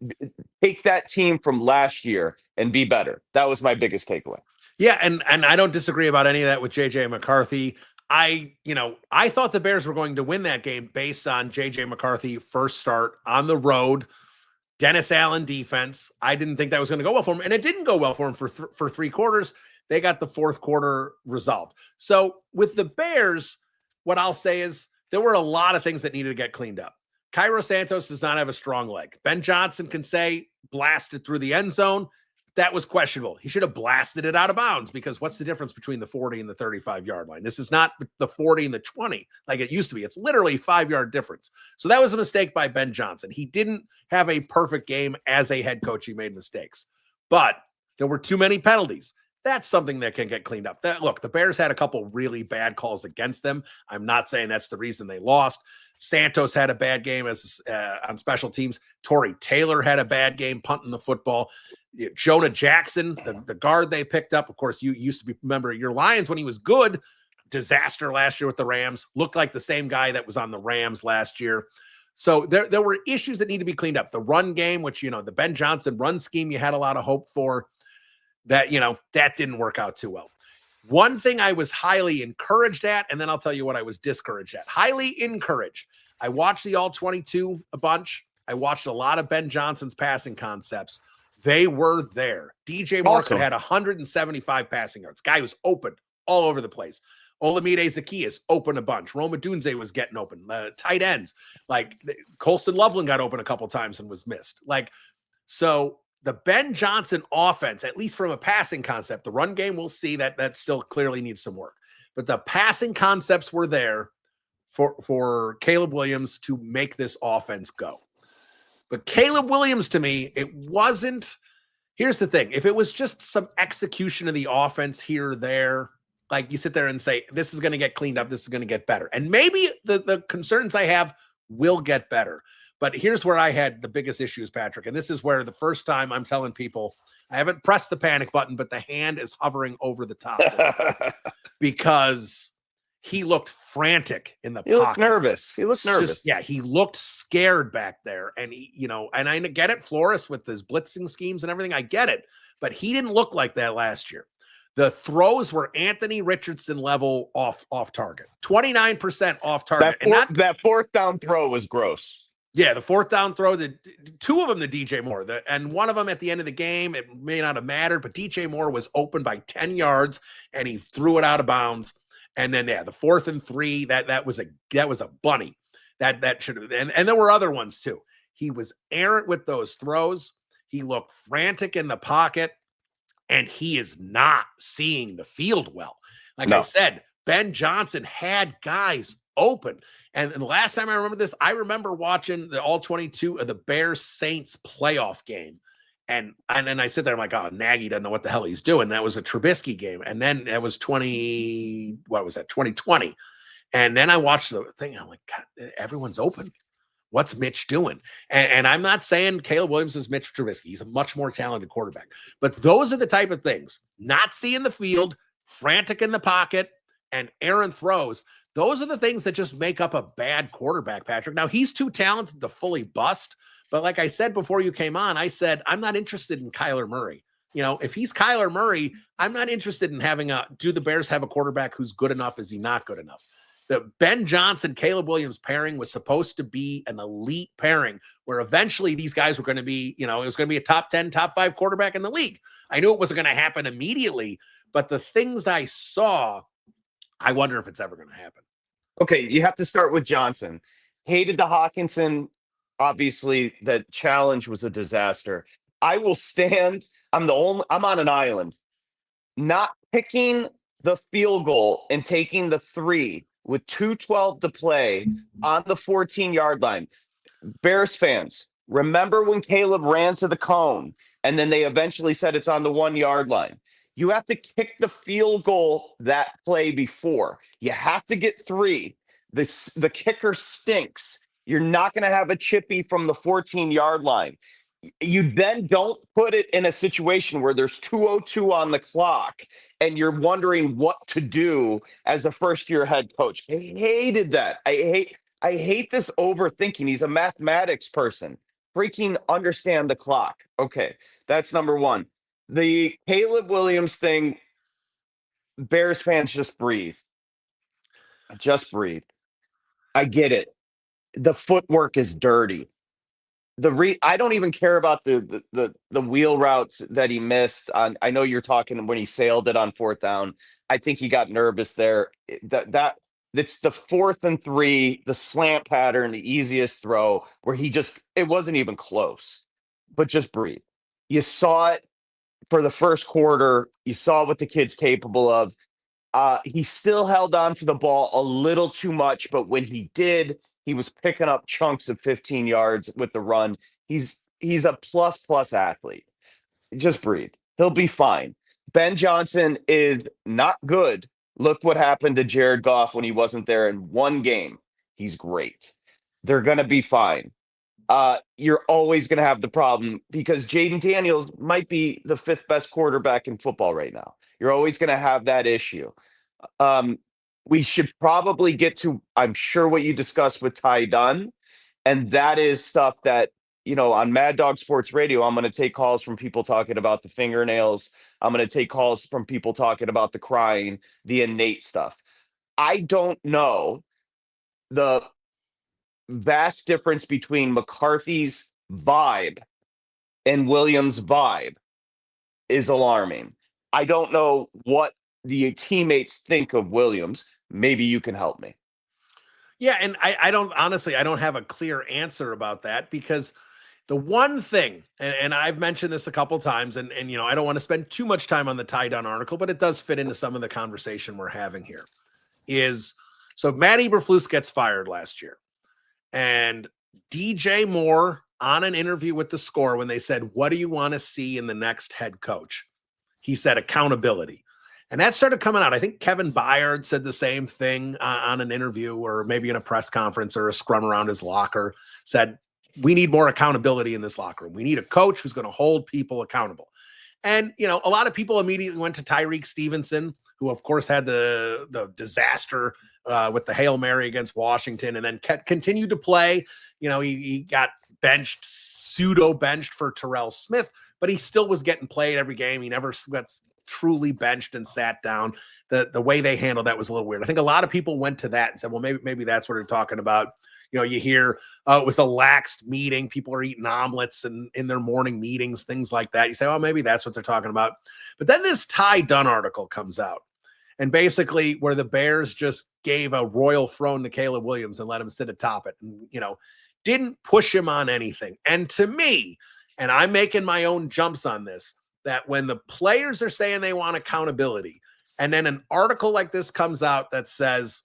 take that team from last year and be better. That was my biggest takeaway. Yeah, and I don't disagree about any of that with JJ McCarthy. I thought the Bears were going to win that game based on JJ McCarthy first start on the road. Dennis Allen defense. I didn't think that was going to go well for him, and it didn't go well for him for 3 quarters. They got the fourth quarter resolved. So with the Bears, what I'll say is there were a lot of things that needed to get cleaned up. Cairo Santos does not have a strong leg. Ben Johnson can say blasted through the end zone. That was questionable. He should have blasted it out of bounds because what's the difference between the 40 and the 35-yard line? This is not the 40 and the 20 like it used to be. It's literally a 5-yard difference. So that was a mistake by Ben Johnson. He didn't have a perfect game as a head coach. He made mistakes, but there were too many penalties. That's something that can get cleaned up. Look, the Bears had a couple really bad calls against them. I'm not saying that's the reason they lost. Santos had a bad game on special teams. Torrey Taylor had a bad game punting the football. Jonah Jackson, the guard they picked up. Of course, you used to remember your Lions when he was good. Disaster last year with the Rams. Looked like the same guy that was on the Rams last year. So there were issues that need to be cleaned up. The run game, which, the Ben Johnson run scheme, you had a lot of hope for. That didn't work out too well. One thing I was highly encouraged at, and then I'll tell you what I was discouraged at. Highly encouraged. I watched the All-22 a bunch. I watched a lot of Ben Johnson's passing concepts. They were there. DJ Moore could have had 175 passing yards. Guy was open all over the place. Olamide Zaccheaus open a bunch. Roma Dunze was getting open. Tight ends. Like Colston Loveland got open a couple times and was missed. Like, so the Ben Johnson offense, at least from a passing concept, the run game, we'll see that still clearly needs some work. But the passing concepts were there for Caleb Williams to make this offense go. But Caleb Williams, to me, it wasn't. Here's the thing. If it was just some execution of the offense here or there, like you sit there and say, this is going to get cleaned up, this is going to get better. And maybe the concerns I have will get better. But here's where I had the biggest issues, Patrick. And this is where the first time I'm telling people, I haven't pressed the panic button, but the hand is hovering over the top because he looked frantic in the pocket. Looked nervous. He looked nervous. He looked scared back there. And, and I get it, Flores, with his blitzing schemes and everything. I get it. But he didn't look like that last year. The throws were Anthony Richardson level off target. 29% off target. That fourth down throw was gross. Yeah, the fourth down throw, two of them to DJ Moore, and one of them at the end of the game, it may not have mattered, but DJ Moore was open by 10 yards, and he threw it out of bounds. And then, the 4th and 3, that was a bunny. That should have, and there were other ones too. He was errant with those throws. He looked frantic in the pocket, and he is not seeing the field well. Like I said, Ben Johnson had guys open. And the last time I remember this, I remember watching the All-22 of the Bears-Saints playoff game. And then I sit there, I'm like, oh, Nagy doesn't know what the hell he's doing. That was a Trubisky game. And then that was 2020. And then I watched the thing. I'm like, God, everyone's open. What's Mitch doing? And I'm not saying Caleb Williams is Mitch Trubisky. He's a much more talented quarterback. But those are the type of things, not seeing the field, frantic in the pocket, and errant throws. Those are the things that just make up a bad quarterback, Patrick. Now, he's too talented to fully bust. But like I said before you came on, I said, I'm not interested in Kyler Murray. If he's Kyler Murray, I'm not interested in do the Bears have a quarterback who's good enough? Is he not good enough? The Ben Johnson, Caleb Williams pairing was supposed to be an elite pairing where eventually these guys were going to be, it was going to be a top 10, top 5 quarterback in the league. I knew it wasn't going to happen immediately, but the things I saw, I wonder if it's ever going to happen. Okay, you have to start with Johnson. Hated the Hawkinson. Obviously, the challenge was a disaster. I will stand. I'm on an island. Not picking the field goal and taking the 3 with 2:12 to play on the 14-yard line. Bears fans, remember when Caleb ran to the cone and then they eventually said it's on the 1-yard line? You have to kick the field goal that play before. You have to get 3. The kicker stinks. You're not going to have a chippy from the 14-yard line. You then don't put it in a situation where there's 2:02 on the clock and you're wondering what to do as a first-year head coach. I hated that. I hate this overthinking. He's a mathematics person. Freaking understand the clock. Okay, that's number one. The Caleb Williams thing, Bears fans, just breathe. Just breathe. I get it. The footwork is dirty. I don't even care about the wheel routes that he missed on. I know you're talking when he sailed it on 4th down. I think he got nervous there. That's the 4th and 3, the slant pattern, the easiest throw where it wasn't even close. But just breathe. You saw it for the first quarter. You saw what the kid's capable of. He still held on to the ball a little too much, but when he did, he was picking up chunks of 15 yards with the run. He's a plus athlete. Just breathe. He'll be fine. Ben Johnson is not good. Look what happened to Jared Goff when he wasn't there in one game. He's great. They're going to be fine. You're always going to have the problem because Jaden Daniels might be the 5th best quarterback in football right now. You're always going to have that issue. We should probably get to, I'm sure, what you discussed with Ty Dunn. And that is stuff that on Mad Dog Sports Radio, I'm going to take calls from people talking about the fingernails. I'm going to take calls from people talking about the crying, the innate stuff. I don't know the vast difference between McCarthy's vibe and Williams' vibe is alarming. I don't know what the teammates think of Williams. Maybe you can help me. Yeah, and I don't honestly, I don't have a clear answer about that, because the one thing, and I've mentioned this a couple times, and I don't want to spend too much time on the Ty Dunn article, but it does fit into some of the conversation we're having here, is so Matt Eberflus gets fired last year, and DJ Moore on an interview with The Score, when they said, what do you want to see in the next head coach? He said accountability. And that started coming out. I think Kevin Byard said the same thing on an interview, or maybe in a press conference or a scrum around his locker, said, we need more accountability in this locker room. We need a coach who's going to hold people accountable. And, a lot of people immediately went to Tyreek Stevenson, who of course had the disaster with the Hail Mary against Washington, and then continued to play. He got benched, pseudo benched for Terrell Smith, but he still was getting played every game. He never got truly benched and sat down. The way they handled that was a little weird. I think a lot of people went to that and said, well, maybe that's what they're talking about. You hear it was a laxed meeting. People are eating omelets and in their morning meetings, things like that. You say, oh, maybe that's what they're talking about. But then this Ty Dunn article comes out, and basically where the Bears just gave a royal throne to Caleb Williams and let him sit atop it, and didn't push him on anything. And to me, and I'm making my own jumps on this, that when the players are saying they want accountability, and then an article like this comes out that says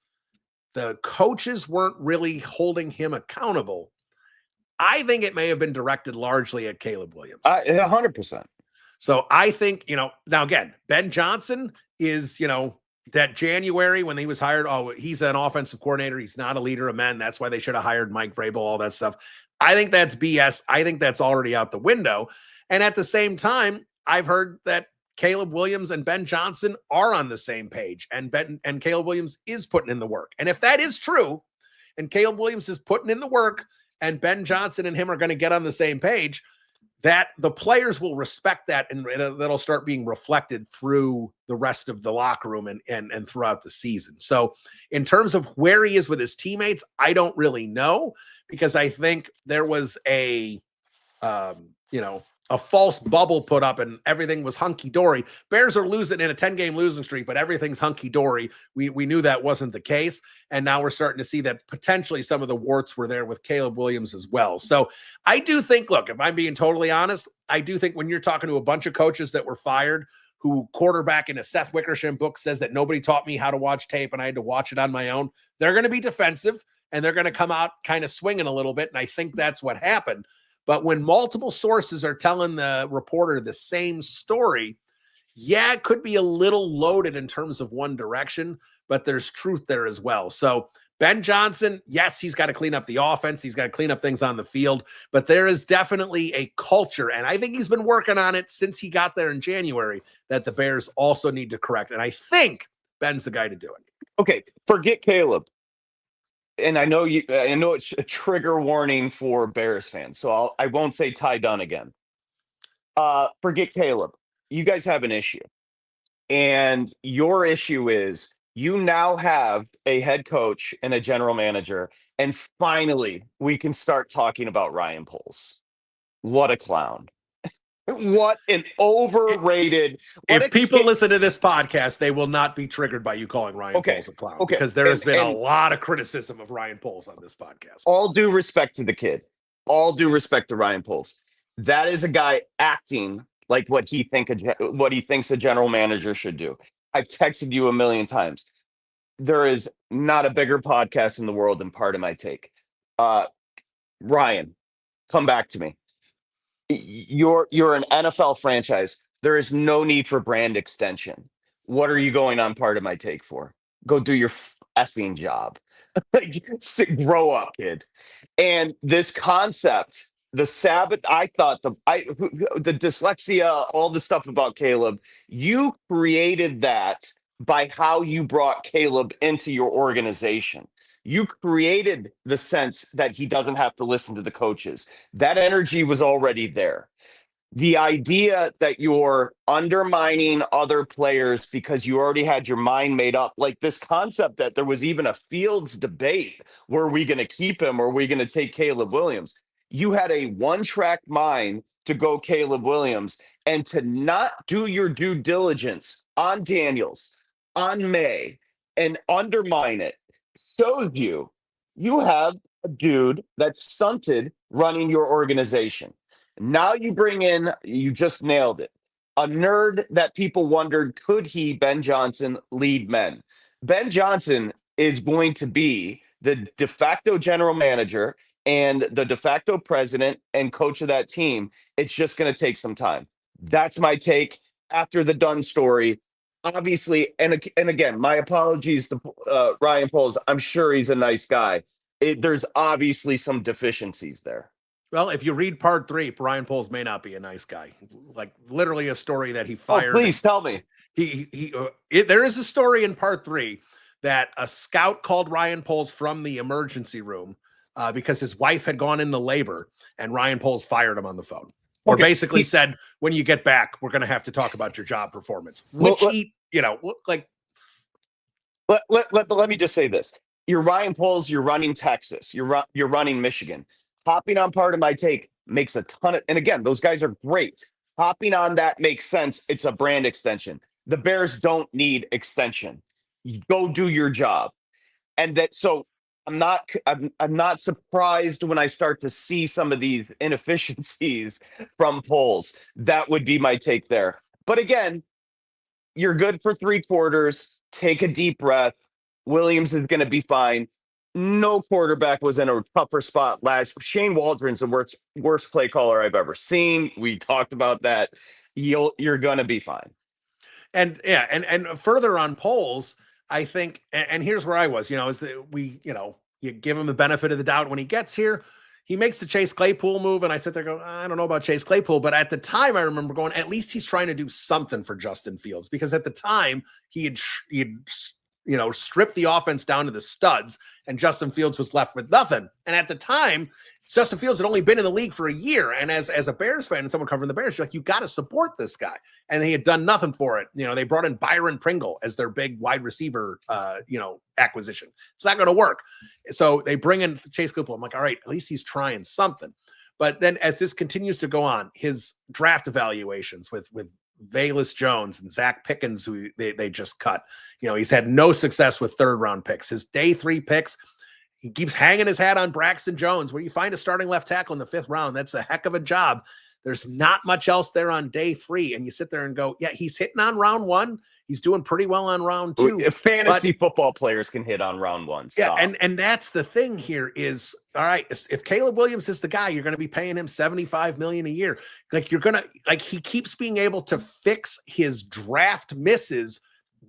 the coaches weren't really holding him accountable, I think it may have been directed largely at Caleb Williams. 100%. So I think, now again, Ben Johnson is, that January when he was hired, he's an offensive coordinator. He's not a leader of men. That's why they should have hired Mike Vrabel, all that stuff. I think that's BS. I think that's already out the window. And at the same time, I've heard that Caleb Williams and Ben Johnson are on the same page, and Caleb Williams is putting in the work. And if that is true, and Caleb Williams is putting in the work, and Ben Johnson and him are going to get on the same page, that the players will respect that, and that'll start being reflected through the rest of the locker room and throughout the season. So in terms of where he is with his teammates, I don't really know, because I think there was a false bubble put up and everything was hunky-dory. Bears are losing in a 10-game losing streak, but everything's hunky-dory. We knew that wasn't the case, and now we're starting to see that potentially some of the warts were there with Caleb Williams as well. So I do think, look, if I'm being totally honest, I do think when you're talking to a bunch of coaches that were fired, who quarterback in a Seth Wickersham book says that nobody taught me how to watch tape and I had to watch it on my own, they're going to be defensive, and they're going to come out kind of swinging a little bit, and I think that's what happened. But when multiple sources are telling the reporter the same story, yeah, it could be a little loaded in terms of one direction, but there's truth there as well. So Ben Johnson, yes, he's got to clean up the offense. He's got to clean up things on the field, but there is definitely a culture, and I think he's been working on it since he got there in January, that the Bears also need to correct. And I think Ben's the guy to do it. Okay, forget Caleb. And I know it's a trigger warning for Bears fans, so I won't say Ty Dunn again. Forget Caleb. You guys have an issue, and your issue is you now have a head coach and a general manager, and finally we can start talking about Ryan Poles. What a clown. What an overrated. If people listen to this podcast, they will not be triggered by you calling Ryan Poles a clown, because there has been a lot of criticism of Ryan Poles on this podcast. All due respect to the kid, all due respect to Ryan Poles. That is a guy acting like what he thinks a general manager should do. I've texted you a million times. There is not a bigger podcast in the world than Part of My Take. Ryan, come back to me. You're an NFL franchise. There is no need for brand extension. What are you going on Part of My Take for? Go do your effing job. Grow up, kid. And this concept, the Sabbath, I thought the dyslexia, all the stuff about Caleb, you created that by how you brought Caleb into your organization. You created the sense that he doesn't have to listen to the coaches. That energy was already there. The idea that you're undermining other players because you already had your mind made up, like this concept that there was even a Fields debate, were we going to keep him or are we going to take Caleb Williams? You had a one-track mind to go Caleb Williams, and to not do your due diligence on Daniels, on May, and undermine it shows you have a dude that's stunted running your organization. Now you bring in, you just nailed it, a nerd that people wondered, could he, Ben Johnson, lead men? Ben Johnson is going to be the de facto general manager and the de facto president and coach of that team. It's just going to take some time. That's my take after the Dunn story. Obviously, and again, my apologies to Ryan Poles. I'm sure he's a nice guy. There's obviously some deficiencies there. Well, if you read part 3, Brian Poles may not be a nice guy. Like literally a story that he Oh, fired. please tell me. There is a story in part 3 that a scout called Ryan Poles from the emergency room because his wife had gone into labor, and Ryan Poles fired him on the phone. Or basically said, when you get back, we're going to have to talk about your job performance, which let me just say this. You're Ryan Poles, you're running Texas, you're running Michigan. Hopping on part of my take makes a ton of, and again, those guys are great. Hopping on that makes sense. It's a brand extension. The Bears don't need extension. You go do your job. And that, so I'm not surprised when I start to see some of these inefficiencies from Poles. That would be my take there. But again, you're good for 3 quarters. Take a deep breath. Williams is going to be fine. No quarterback was in a tougher spot last. Shane Waldron's the worst play caller I've ever seen. We talked about that. You're going to be fine. And yeah, and further on Poles, I think, and here's where I was, is that you give him the benefit of the doubt when he gets here. He makes the Chase Claypool move, and I sit there going, I don't know about Chase Claypool, but at the time I remember going, at least he's trying to do something for Justin Fields, because at the time he had stripped the offense down to the studs, and Justin Fields was left with nothing. And at the time, Justin Fields had only been in the league for a year. And as a Bears fan and someone covering the Bears, you're like, you got to support this guy. And they had done nothing for it. They brought in Byron Pringle as their big wide receiver, acquisition. It's not going to work. So they bring in Chase Claypool. I'm like, all right, at least he's trying something. But then as this continues to go on, his draft evaluations with Velus Jones and Zach Pickens, who they just cut, he's had no success with 3rd round picks. His day 3 picks, he keeps hanging his hat on Braxton Jones. Where you find a starting left tackle in the 5th round, that's a heck of a job. There's not much else there on day 3. And you sit there and go, yeah, he's hitting on round 1. He's doing pretty well on round 2. If fantasy football players can hit on round 1. Stop. Yeah, and that's the thing here is, all right, if Caleb Williams is the guy, you're going to be paying him $75 million a year. He keeps being able to fix his draft misses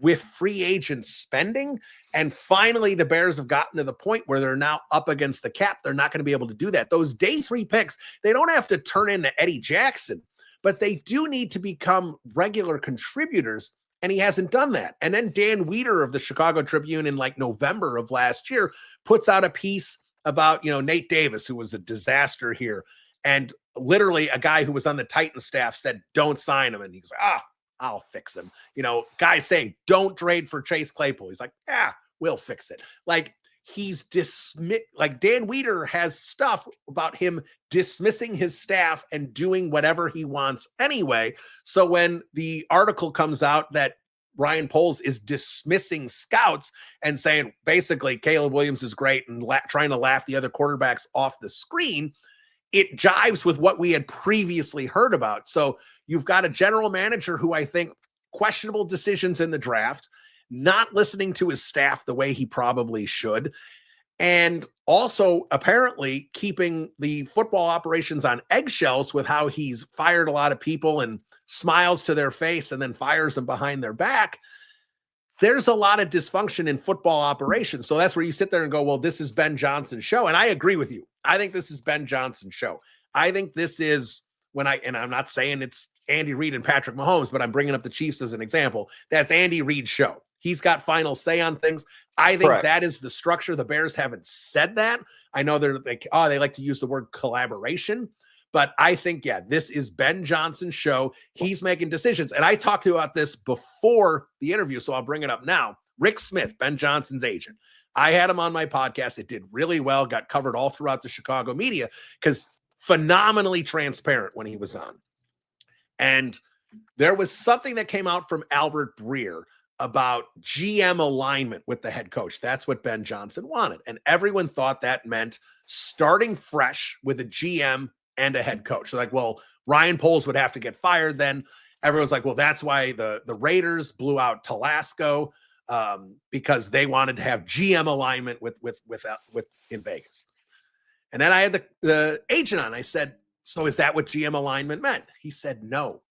with free agent spending. And finally, the Bears have gotten to the point where they're now up against the cap. They're not going to be able to do that. Those day 3 picks, they don't have to turn into Eddie Jackson, but they do need to become regular contributors. And he hasn't done that. And then Dan Wieder of the Chicago Tribune in November of last year puts out a piece about, Nate Davis, who was a disaster here. And literally a guy who was on the Titans staff said, don't sign him. And he was like, I'll fix him. Guys saying, don't trade for Chase Claypool. He's like, we'll fix it. He's dismissed. Dan Wieder has stuff about him dismissing his staff and doing whatever he wants anyway. So when the article comes out that Ryan Poles is dismissing scouts and saying basically Caleb Williams is great and trying to laugh the other quarterbacks off the screen, it jives with what we had previously heard about. So you've got a general manager who I think questionable decisions in the draft, not listening to his staff the way he probably should, and also apparently keeping the football operations on eggshells with how he's fired a lot of people and smiles to their face and then fires them behind their back. There's a lot of dysfunction in football operations. So that's where you sit there and go, well, this is Ben Johnson's show. And I agree with you. I think this is Ben Johnson's show. I think this is and I'm not saying it's Andy Reid and Patrick Mahomes, but I'm bringing up the Chiefs as an example. That's Andy Reid's show. He's got final say on things. I think Correct. that is the structure. The Bears haven't said that. I know they're like, oh, they like to use the word collaboration. But I think, yeah, this is Ben Johnson's show. He's making decisions. And I talked to you about this before the interview, so I'll bring it up now. Rick Smith, Ben Johnson's agent. I had him on my podcast. It did really well, got covered all throughout the Chicago media because phenomenally transparent when he was on. And there was something that came out from Albert Breer about GM alignment with the head coach. That's what Ben Johnson wanted. And everyone thought that meant starting fresh with a GM and a head coach. So like, well, Ryan Poles would have to get fired then. Everyone's like, well, that's why the Raiders blew out Talasco because they wanted to have GM alignment with in Vegas. And then I had the agent on. I said, so is that what GM alignment meant? He said, no,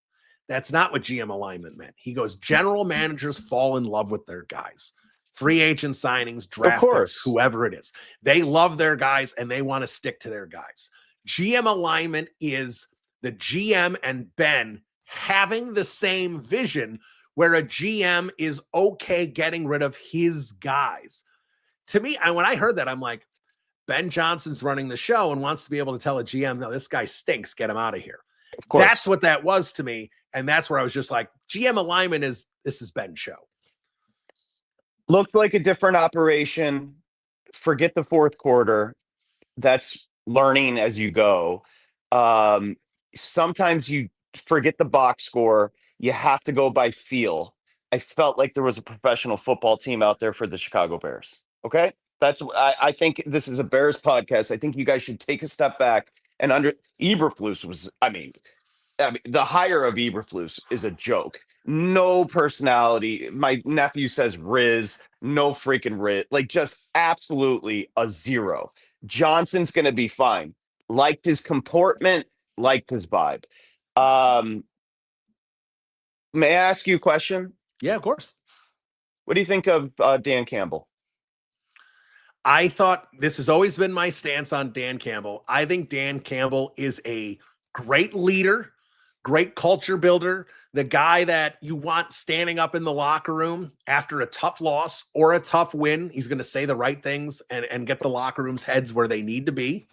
that's not what GM alignment meant. He goes, general managers fall in love with their guys. Free agent signings, draft picks, whoever it is. They love their guys and they want to stick to their guys. GM alignment is the GM and Ben having the same vision where a GM is okay getting rid of his guys. To me, when I heard that, I'm like, Ben Johnson's running the show and wants to be able to tell a GM, no, this guy stinks, get him out of here. That's what that was to me. And that's where I was just like, GM alignment this is Ben's show. Looked like a different operation. Forget the fourth quarter. That's learning as you go. Sometimes you forget the box score. You have to go by feel. I felt like there was a professional football team out there for the Chicago Bears. Okay? I think this is a Bears podcast. I think you guys should take a step back and Eberflus was, I mean, the hire of Eberflus is a joke. No personality. My nephew says Riz, no freaking Riz. Like just absolutely a zero. Johnson's going to be fine. Liked his comportment, liked his vibe. May I ask you a question? Yeah, of course. What do you think of Dan Campbell? I thought this has always been my stance on Dan Campbell. I think Dan Campbell is a great leader, great culture builder, the guy that you want standing up in the locker room after a tough loss or a tough win. He's going to say the right things and get the locker room's heads where they need to be.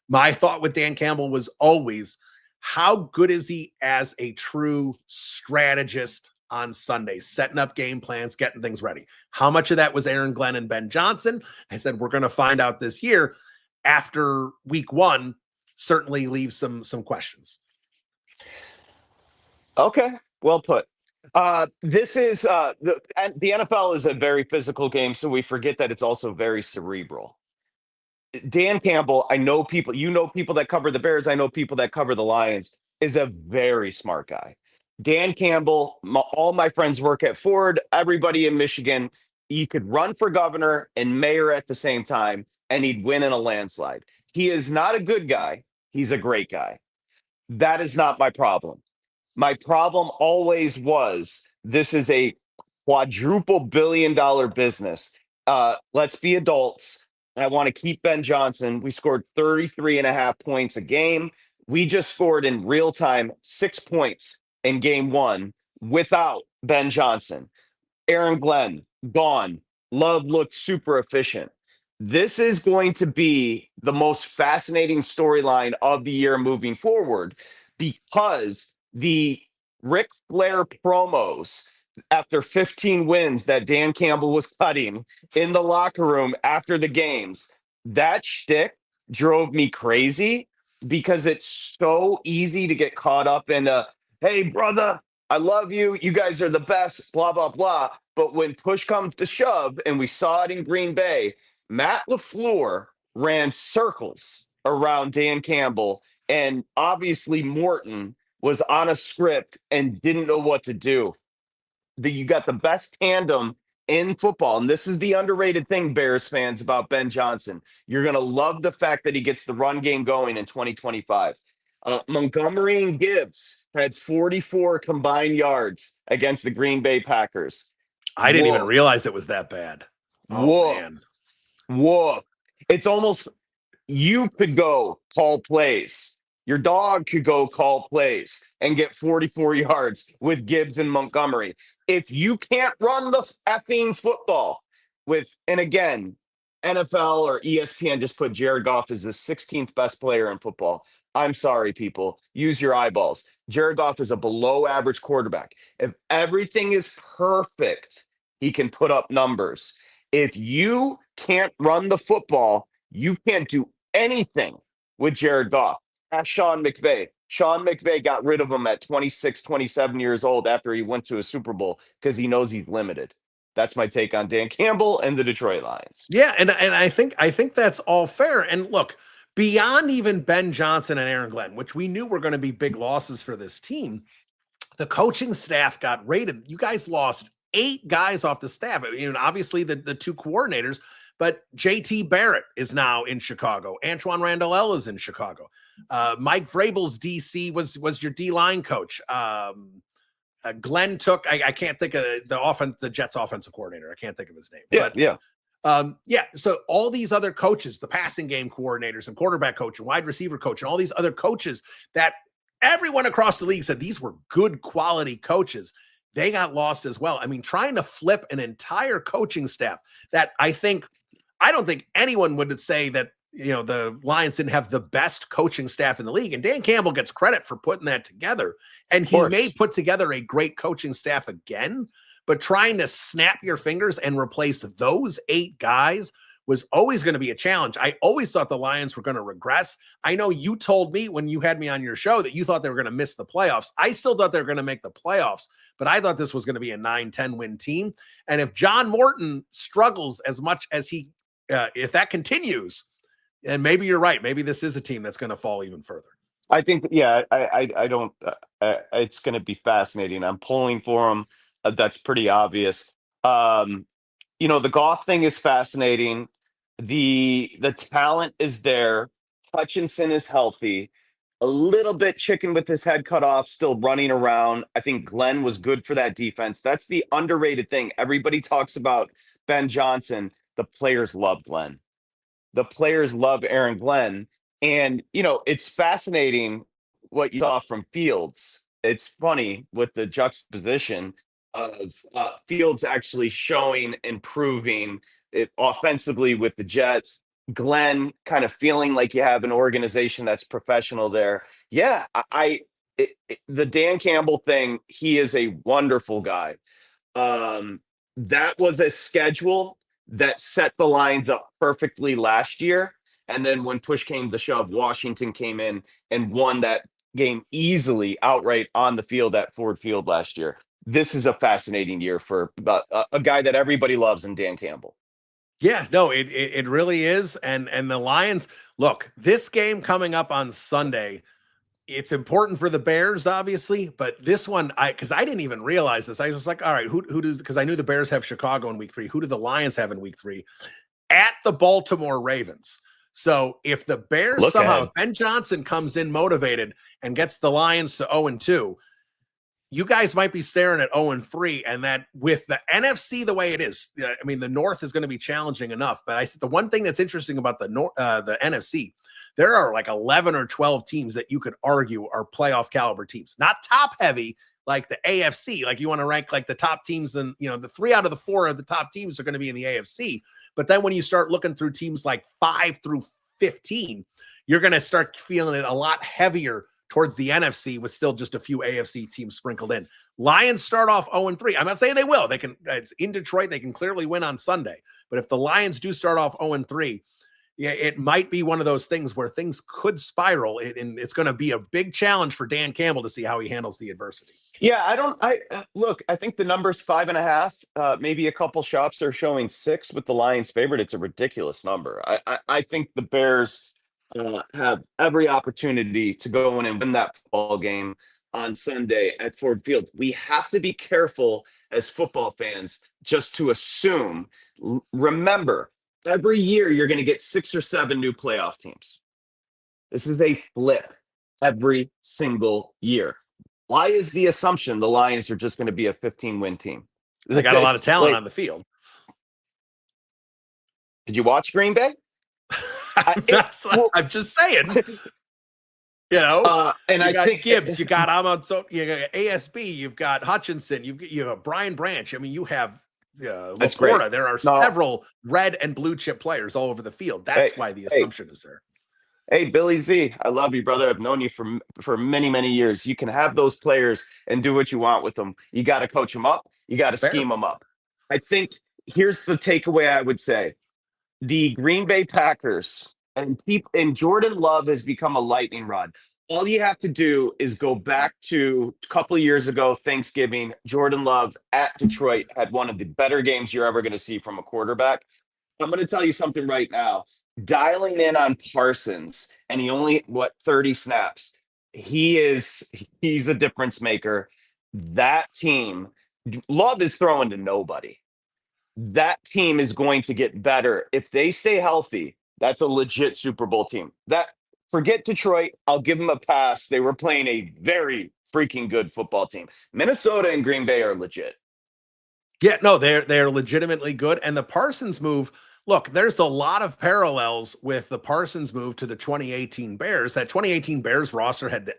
My thought with Dan Campbell was always, how good is he as a true strategist on Sundays, setting up game plans, getting things ready? How much of that was Aaron Glenn and Ben Johnson? I said, we're going to find out this year. After week one, certainly leaves some questions. Okay, well put. This is the NFL is a very physical game, so we forget that it's also very cerebral. Dan Campbell, I know people, people that cover the Bears, I know people that cover the Lions, is a very smart guy. Dan Campbell, all my friends work at Ford, everybody in Michigan, he could run for governor and mayor at the same time, and he'd win in a landslide. He is not a good guy. He's a great guy. That is not my problem. My problem always was this is a quadruple billion-dollar business. Let's be adults. I want to keep Ben Johnson. We scored 33.5 points a game. We just scored in real time 6 points in game one without Ben Johnson. Aaron Glenn, gone. Love looked super efficient. This is going to be the most fascinating storyline of the year moving forward because the Ric Flair promos after 15 wins that Dan Campbell was cutting in the locker room after the games, that shtick drove me crazy because it's so easy to get caught up in hey, brother, I love you. You guys are the best, blah, blah, blah. But when push comes to shove, and we saw it in Green Bay, Matt LaFleur ran circles around Dan Campbell, and obviously Morton was on a script and didn't know what to do. You got the best tandem in football. And this is the underrated thing, Bears fans, about Ben Johnson. You're going to love the fact that he gets the run game going in 2025. Montgomery and Gibbs had 44 combined yards against the Green Bay Packers. I didn't even realize it was that bad. Oh, man. Whoa. It's almost, you could go call plays Your dog could go call plays and get 44 yards with Gibbs and Montgomery. If you can't run the effing football and again, NFL or ESPN just put Jared Goff as the 16th best player in football. I'm sorry, people. Use your eyeballs. Jared Goff is a below average quarterback. If everything is perfect, he can put up numbers. If you can't run the football, you can't do anything with Jared Goff. Ask Sean McVay. Sean McVay got rid of him at 26, 27 years old after he went to a Super Bowl because he knows he's limited. That's my take on Dan Campbell and the Detroit Lions. Yeah, and I think that's all fair. And look, beyond even Ben Johnson and Aaron Glenn, which we knew were going to be big losses for this team, the coaching staff got rated. You guys lost 8 guys off the staff. Obviously the 2 coordinators, but JT Barrett is now in Chicago. Antoine Randall is in Chicago. Mike Vrabel's DC was your D-line coach. Glenn took, I can't think of the Jets offensive coordinator. I can't think of his name. So all these other coaches, the passing game coordinators and quarterback coach and wide receiver coach and all these other coaches that everyone across the league said these were good quality coaches, they got lost as well. I mean, trying to flip an entire coaching staff that I don't think anyone would say that, the Lions didn't have the best coaching staff in the league. And Dan Campbell gets credit for putting that together. And he may put together a great coaching staff again, but trying to snap your fingers and replace those 8 guys was always going to be a challenge. I always thought the Lions were going to regress. I know you told me when you had me on your show that you thought they were going to miss the playoffs. I still thought they were going to make the playoffs, but I thought this was going to be a 9-10 win team. And if John Morton struggles as much as if that continues, and maybe you're right, maybe this is a team that's going to fall even further. I think, I don't, it's going to be fascinating. I'm pulling for them. That's pretty obvious. The Goff thing is fascinating. The talent is there. Hutchinson is healthy. A little bit chicken with his head cut off, still running around. I think Glenn was good for that defense. That's the underrated thing. Everybody talks about Ben Johnson. The players love Glenn. The players love Aaron Glenn. And, it's fascinating what you saw from Fields. It's funny with the juxtaposition of Fields actually showing, improving it offensively with the Jets. Glenn kind of feeling like you have an organization that's professional there. Yeah, the Dan Campbell thing, he is a wonderful guy. That was a schedule that set the Lions up perfectly last year. And then when push came to shove, Washington came in and won that game easily outright on the field at Ford Field last year. This is a fascinating year for a guy that everybody loves in Dan Campbell. Yeah, no, it really is. And the Lions, look, this game coming up on Sunday, it's important for the Bears, obviously, but this one, because I didn't even realize this. I was like, all right, who does, because I knew the Bears have Chicago in week 3. Who do the Lions have in week 3? At the Baltimore Ravens. So if the Bears if Ben Johnson comes in motivated and gets the Lions to 0-2, you guys might be staring at 0-3, and that with the NFC the way it is, I mean, the North is going to be challenging enough. But I said the one thing that's interesting about the NFC, there are like 11 or 12 teams that you could argue are playoff caliber teams, not top heavy like the AFC. Like you want to rank like the top teams, and the 3 out of the 4 of the top teams are going to be in the AFC. But then when you start looking through teams like 5 through 15, you're going to start feeling it a lot heavier towards the NFC with still just a few AFC teams sprinkled in. Lions start off 0-3. I'm not saying they will. They can. It's in Detroit. They can clearly win on Sunday. But if the Lions do start off 0-3, yeah, it might be one of those things where things could spiral. And it's going to be a big challenge for Dan Campbell to see how he handles the adversity. Yeah, I think the number's 5.5. Maybe a couple shops are showing 6 with the Lions favorite. It's a ridiculous number. I think the Bears have every opportunity to go in and win that football game on Sunday at Ford Field. We have to be careful as football fans just to assume. Remember, every year you're going to get 6 or 7 new playoff teams. This is a flip every single year. Why is the assumption the Lions are just going to be a 15-win team? They got a lot of talent on the field. Did you watch Green Bay? I'm just saying. And You I got think Gibbs, you got Ahmad, so you got ASB, you've got Hutchinson, you have Brian Branch. I mean, you have that's great. Laporta. There are No, several red and blue chip players all over the field. hey, That's why the hey, assumption is there. hey, Billy Z, I love you, brother. I've known you for many, many years. You can have those players and do what you want with them. You got to coach them up. You got to Fair. scheme them up. I think here's the takeaway I would say: the Green Bay Packers and Jordan Love has become a lightning rod. All you have to do is go back to a couple of years ago, Thanksgiving. Jordan Love at Detroit had one of the better games you're ever going to see from a quarterback. I'm going to tell you something right now. Dialing in on Parsons, and he only, 30 snaps. He's a difference maker. That team, Love is throwing to nobody. That team is going to get better if they stay healthy. That's a legit Super Bowl team. That forget Detroit, I'll give them a pass. They were playing a very freaking good football team. Minnesota and Green Bay are legit. Yeah, no, they're legitimately good. And the Parsons move, look, there's a lot of parallels with the Parsons move to the 2018 Bears. That 2018 Bears roster had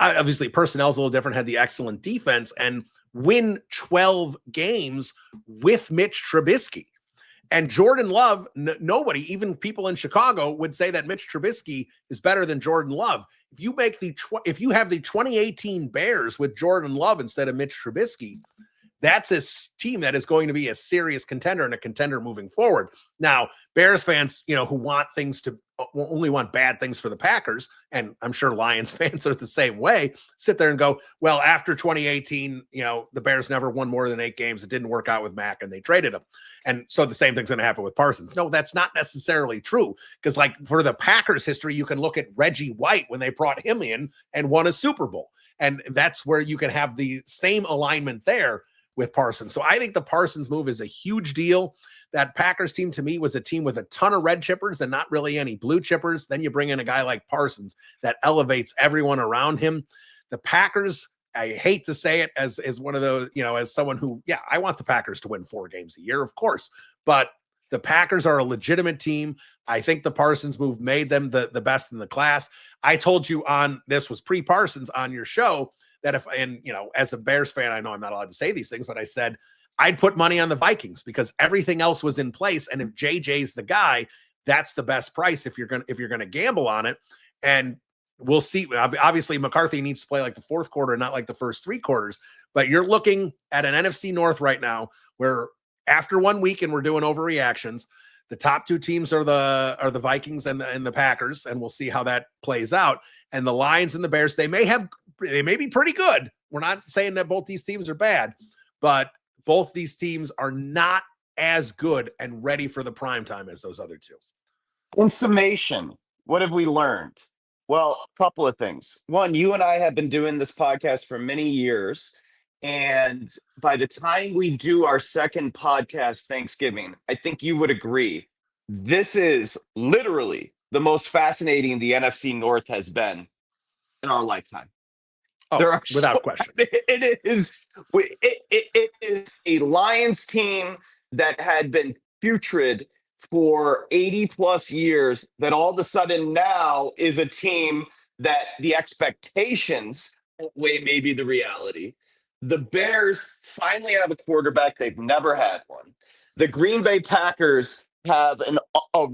obviously personnel's a little different, had the excellent defense and win 12 games with Mitch Trubisky. And Jordan Love, nobody, even people in Chicago, would say that Mitch Trubisky is better than Jordan Love. If you have the 2018 Bears with Jordan Love instead of Mitch Trubisky, that's a team that is going to be a serious contender and a contender moving forward. Now, Bears fans, who want things to only want bad things for the Packers, and I'm sure Lions fans are the same way, sit there and go, well, after 2018, the Bears never won more than 8 games. It didn't work out with Mac and they traded him. And so the same thing's going to happen with Parsons. No, that's not necessarily true. Because like for the Packers history, you can look at Reggie White when they brought him in and won a Super Bowl. And that's where you can have the same alignment there with Parsons. So I think the Parsons move is a huge deal. That Packers team to me was a team with a ton of red chippers and not really any blue chippers. Then you bring in a guy like Parsons that elevates everyone around him. The Packers, I hate to say it as one of those, as someone who, I want the Packers to win 4 games a year, of course, but the Packers are a legitimate team. I think the Parsons move made them the best in the class. I told you this was pre-Parsons on your show, that as a Bears fan, I know I'm not allowed to say these things, but I said I'd put money on the Vikings because everything else was in place. And if JJ's the guy, that's the best price if you're going to gamble on it. And we'll see. Obviously, McCarthy needs to play like the fourth quarter, not like the first 3 quarters. But you're looking at an NFC North right now where after 1 week and we're doing overreactions, the top 2 teams are the Vikings and the Packers, and we'll see how that plays out. And the Lions and the Bears, they may be pretty good. We're not saying that both these teams are bad, but both these teams are not as good and ready for the prime time as those other 2. In summation, what have we learned? Well, a couple of things. One, you and I have been doing this podcast for many years. And by the time we do our second podcast, Thanksgiving, I think you would agree this is literally the most fascinating the NFC North has been in our lifetime. Oh, without question. It is a Lions team that had been putrid for 80 plus years that all of a sudden now is a team that the expectations outweigh maybe the reality. The Bears finally have a quarterback. They've never had one. The Green Bay Packers have a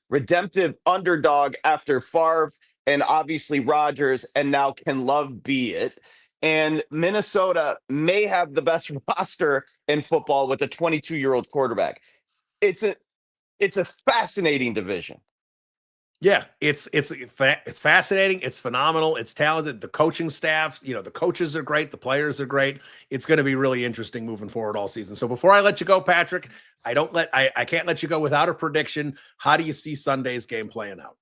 redemptive underdog after Favre and obviously Rodgers, and now can Love be it? And Minnesota may have the best roster in football with a 22-year-old quarterback. It's a fascinating division. Yeah, it's fascinating. It's phenomenal. It's talented. The coaching staff, the coaches are great. The players are great. It's going to be really interesting moving forward all season. So before I let you go, Patrick, I can't let you go without a prediction. How do you see Sunday's game playing out?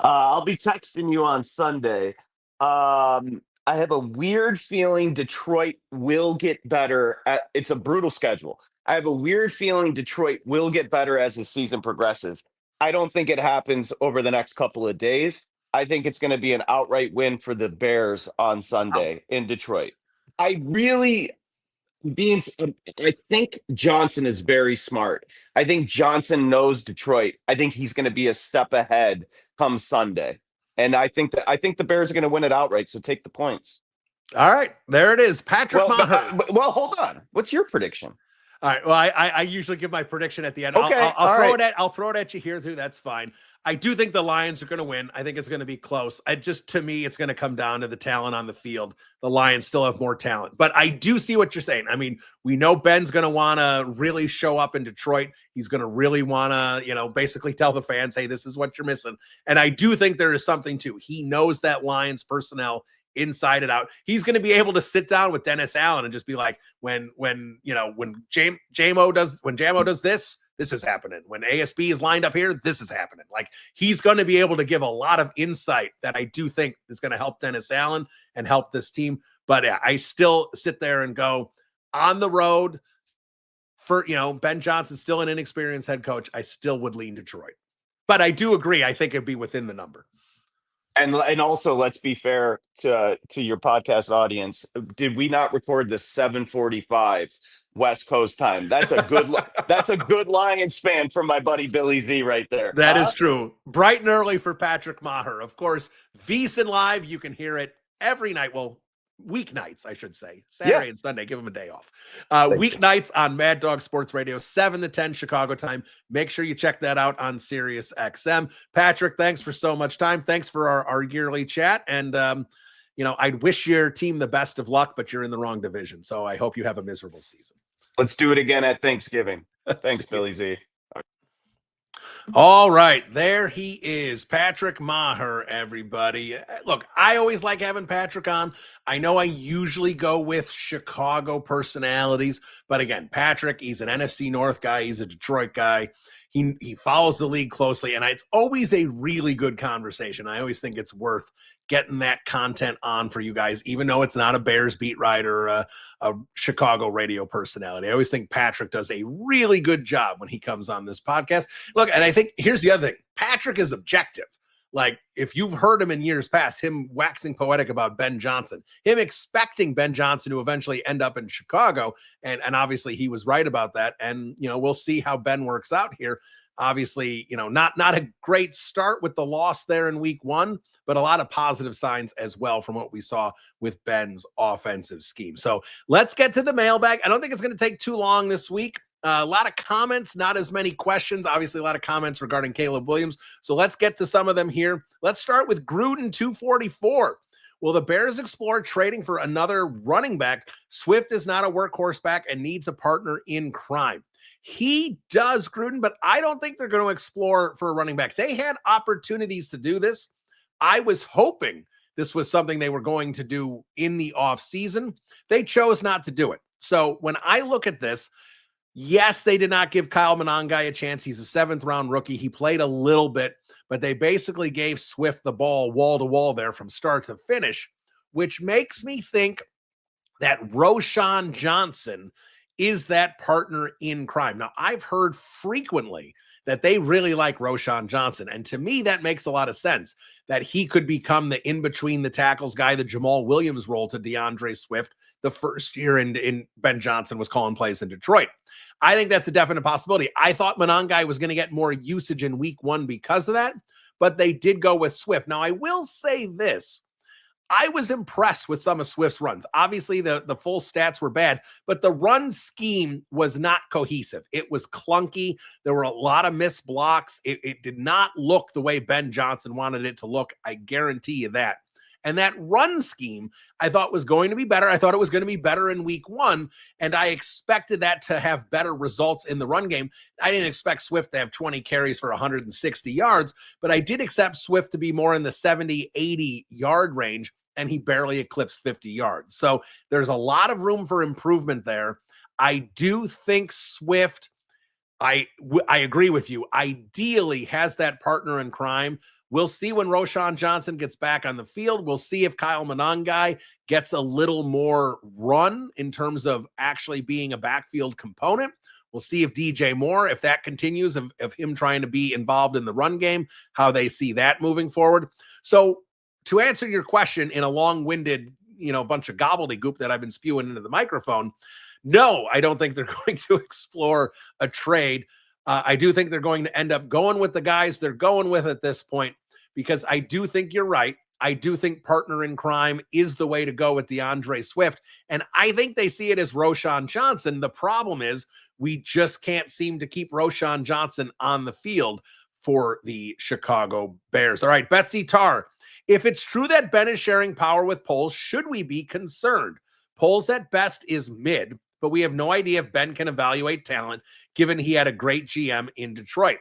I'll be texting you on Sunday. I have a weird feeling Detroit will get better. It's a brutal schedule. I have a weird feeling Detroit will get better as the season progresses. I don't think it happens over the next couple of days. I think it's going to be an outright win for the Bears on Sunday in Detroit. I really, I think Johnson is very smart. I think Johnson knows Detroit. I think he's going to be a step ahead come Sunday. And I think the Bears are going to win it outright. So take the points. All right, there it is. Patrick Maher. Well, hold on. What's your prediction? All right. Well, I usually give my prediction at the end. Okay, I'll throw it at you here too. That's fine. I do think the Lions are going to win. I think it's going to be close. To me, it's going to come down to the talent on the field. The Lions still have more talent, but I do see what you're saying. I mean, we know Ben's going to want to really show up in Detroit. He's going to really want to, basically tell the fans, hey, this is what you're missing. And I do think there is something to. He knows that Lions personnel inside and out. He's going to be able to sit down with Dennis Allen and just be like, when Jamo does this is happening. When ASB is lined up here, this is happening. Like, he's going to be able to give a lot of insight that I do think is going to help Dennis Allen and help this team. But I still sit there and go, on the road for, Ben Johnson's still an inexperienced head coach. I still would lean Detroit, but I do agree. I think it'd be within the number. And also, let's be fair to your podcast audience. Did we not record the 7:45 West Coast time? That's a good Lions fan from my buddy Billy Z right there. That is true. Bright and early for Patrick Maher. Of course, VSiN Live, you can hear it every night. Well, weeknights, I should say. Saturday and Sunday, give them a day off. Weeknights on Mad Dog Sports Radio, 7 to 10 Chicago time. Make sure you check that out on Sirius XM. Patrick, thanks for so much time. Thanks for our yearly chat. And, I'd wish your team the best of luck, but you're in the wrong division. So I hope you have a miserable season. Let's do it again at Thanksgiving. Thanks, Billy Z. All right, there he is, Patrick Maher, everybody. Look, I always like having Patrick on. I know I usually go with Chicago personalities, but again, Patrick, he's an NFC North guy. He's a Detroit guy. He follows the league closely, and it's always a really good conversation. I always think it's worth getting that content on for you guys, even though it's not a Bears beat writer, a Chicago radio personality. I always think Patrick does a really good job when he comes on this podcast. Look, and I think here's the other thing. Patrick is objective. Like, if you've heard him in years past, him waxing poetic about Ben Johnson, him expecting Ben Johnson to eventually end up in Chicago, and obviously he was right about that. And, we'll see how Ben works out here. Obviously, not a great start with the loss there in week 1, but a lot of positive signs as well from what we saw with Ben's offensive scheme. So let's get to the mailbag. I don't think it's going to take too long this week. A lot of comments, not as many questions. Obviously, a lot of comments regarding Caleb Williams. So let's get to some of them here. Let's start with Gruden 244. Will the Bears explore trading for another running back? Swift is not a workhorse back and needs a partner in crime. He does, Gruden, but I don't think they're going to explore for a running back. They had opportunities to do this. I was hoping this was something they were going to do in the offseason. They chose not to do it. So when I look at this, yes, they did not give Kyle Monangai a chance. He's a 7th-round rookie. He played a little bit, but they basically gave Swift the ball wall-to-wall there from start to finish, which makes me think that Roschon Johnson is that partner in crime. Now, I've heard frequently that they really like Roschon Johnson, and to me, that makes a lot of sense, that he could become the in-between-the-tackles guy, the Jamal Williams role to DeAndre Swift the first year in Ben Johnson was calling plays in Detroit. I think that's a definite possibility. I thought Monangai was going to get more usage in week 1 because of that, but they did go with Swift. Now, I will say this. I was impressed with some of Swift's runs. Obviously, the full stats were bad, but the run scheme was not cohesive. It was clunky. There were a lot of missed blocks. It did not look the way Ben Johnson wanted it to look. I guarantee you that. And that run scheme, I thought was going to be better. I thought it was going to be better in week 1, and I expected that to have better results in the run game. I didn't expect Swift to have 20 carries for 160 yards, but I did accept Swift to be more in the 70, 80-yard range, and he barely eclipsed 50 yards. So there's a lot of room for improvement there. I do think Swift, I agree with you, ideally has that partner in crime. We'll see when Roschon Johnson gets back on the field. We'll see if Kyle Monangai gets a little more run in terms of actually being a backfield component. We'll see if DJ Moore, if that continues, of him trying to be involved in the run game, how they see that moving forward. So to answer your question in a long-winded, bunch of gobbledygook that I've been spewing into the microphone, No, I don't think they're going to explore a trade. I do think they're going to end up going with the guys they're going with at this point, because I do think you're right. I do think partner in crime is the way to go with DeAndre Swift. And I think they see it as Roschon Johnson. The problem is we just can't seem to keep Roschon Johnson on the field for the Chicago Bears. All right, Betsy Tarr. If it's true that Ben is sharing power with Poles, should we be concerned? Poles at best is mid, but we have no idea if Ben can evaluate talent, given he had a great GM in Detroit.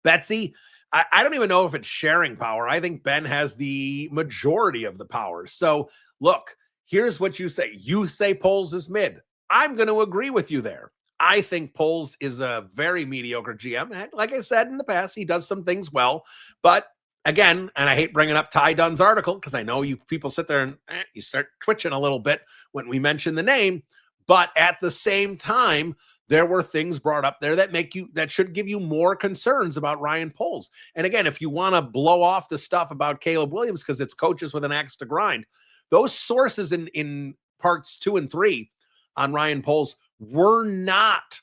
Betsy, I don't even know if it's sharing power. I think Ben has the majority of the power. So look, here's what you say. You say Poles is mid. I'm going to agree with you there. I think Poles is a very mediocre GM. Like I said in the past, he does some things well. But again, and I hate bringing up Ty Dunn's article because I know you people sit there and you start twitching a little bit when we mention the name. But at the same time, there were things brought up there that should give you more concerns about Ryan Poles. And again, if you want to blow off the stuff about Caleb Williams because it's coaches with an axe to grind, those sources in parts 2 and 3 on Ryan Poles were not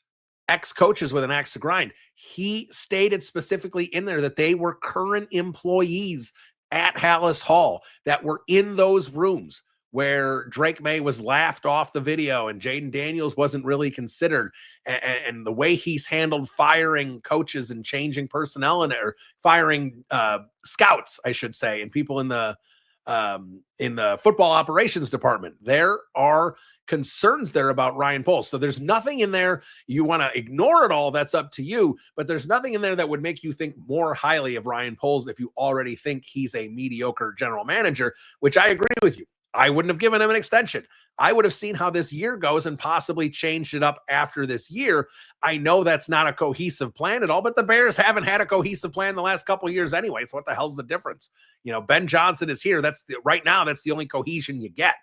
ex-coaches with an axe to grind. He stated specifically in there that they were current employees at Hallis Hall that were in those rooms where Drake May was laughed off the video and Jaden Daniels wasn't really considered, and the way he's handled firing coaches and changing personnel or firing scouts, I should say, and people in the football operations department. There are concerns there about Ryan Poles. So there's nothing in there. You want to ignore it all, that's up to you, but there's nothing in there that would make you think more highly of Ryan Poles if you already think he's a mediocre general manager, which I agree with you. I wouldn't have given him an extension. I would have seen how this year goes and possibly changed it up after this year. I know that's not a cohesive plan at all, but the Bears haven't had a cohesive plan the last couple of years anyway. So what the hell's the difference? You know, Ben Johnson is here. Right now, that's the only cohesion you get.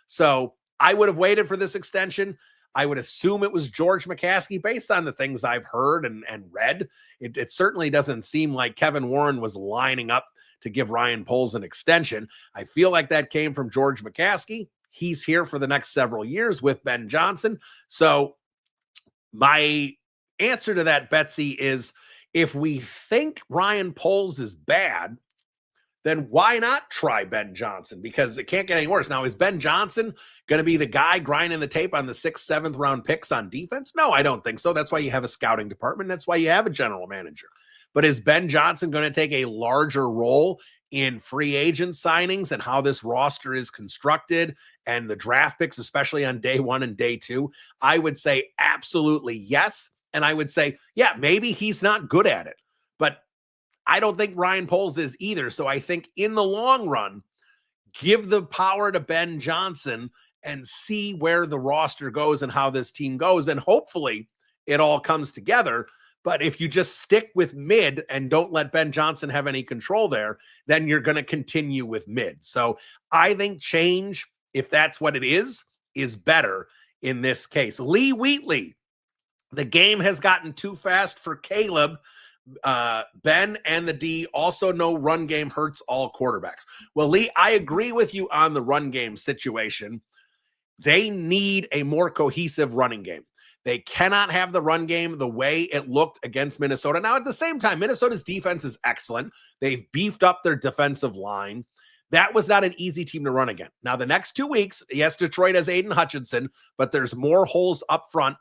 So I would have waited for this extension. I would assume it was George McCaskey based on the things I've heard and read. It certainly doesn't seem like Kevin Warren was lining up to give Ryan Poles an extension. I feel like that came from George McCaskey. He's here for the next several years with Ben Johnson. So my answer to that, Betsy, is if we think Ryan Poles is bad, then why not try Ben Johnson? Because it can't get any worse. Now, is Ben Johnson going to be the guy grinding the tape on the 6th, 7th round picks on defense? No, I don't think so. That's why you have a scouting department. That's why you have a general manager. But is Ben Johnson going to take a larger role in free agent signings and how this roster is constructed and the draft picks, especially on day 1 and day 2? I would say absolutely yes. And I would say, yeah, maybe he's not good at it, but I don't think Ryan Poles is either. So I think in the long run, give the power to Ben Johnson and see where the roster goes and how this team goes. And hopefully it all comes together. But if you just stick with mid and don't let Ben Johnson have any control there, then you're going to continue with mid. So I think change, if that's what it is better in this case. Lee Wheatley, the game has gotten too fast for Caleb. Ben and the D also know run game hurts all quarterbacks. Well, Lee, I agree with you on the run game situation. They need a more cohesive running game. They cannot have the run game the way it looked against Minnesota. Now, at the same time, Minnesota's defense is excellent. They've beefed up their defensive line. That was not an easy team to run again. Now, the next 2 weeks, yes, Detroit has Aiden Hutchinson, but there's more holes up front.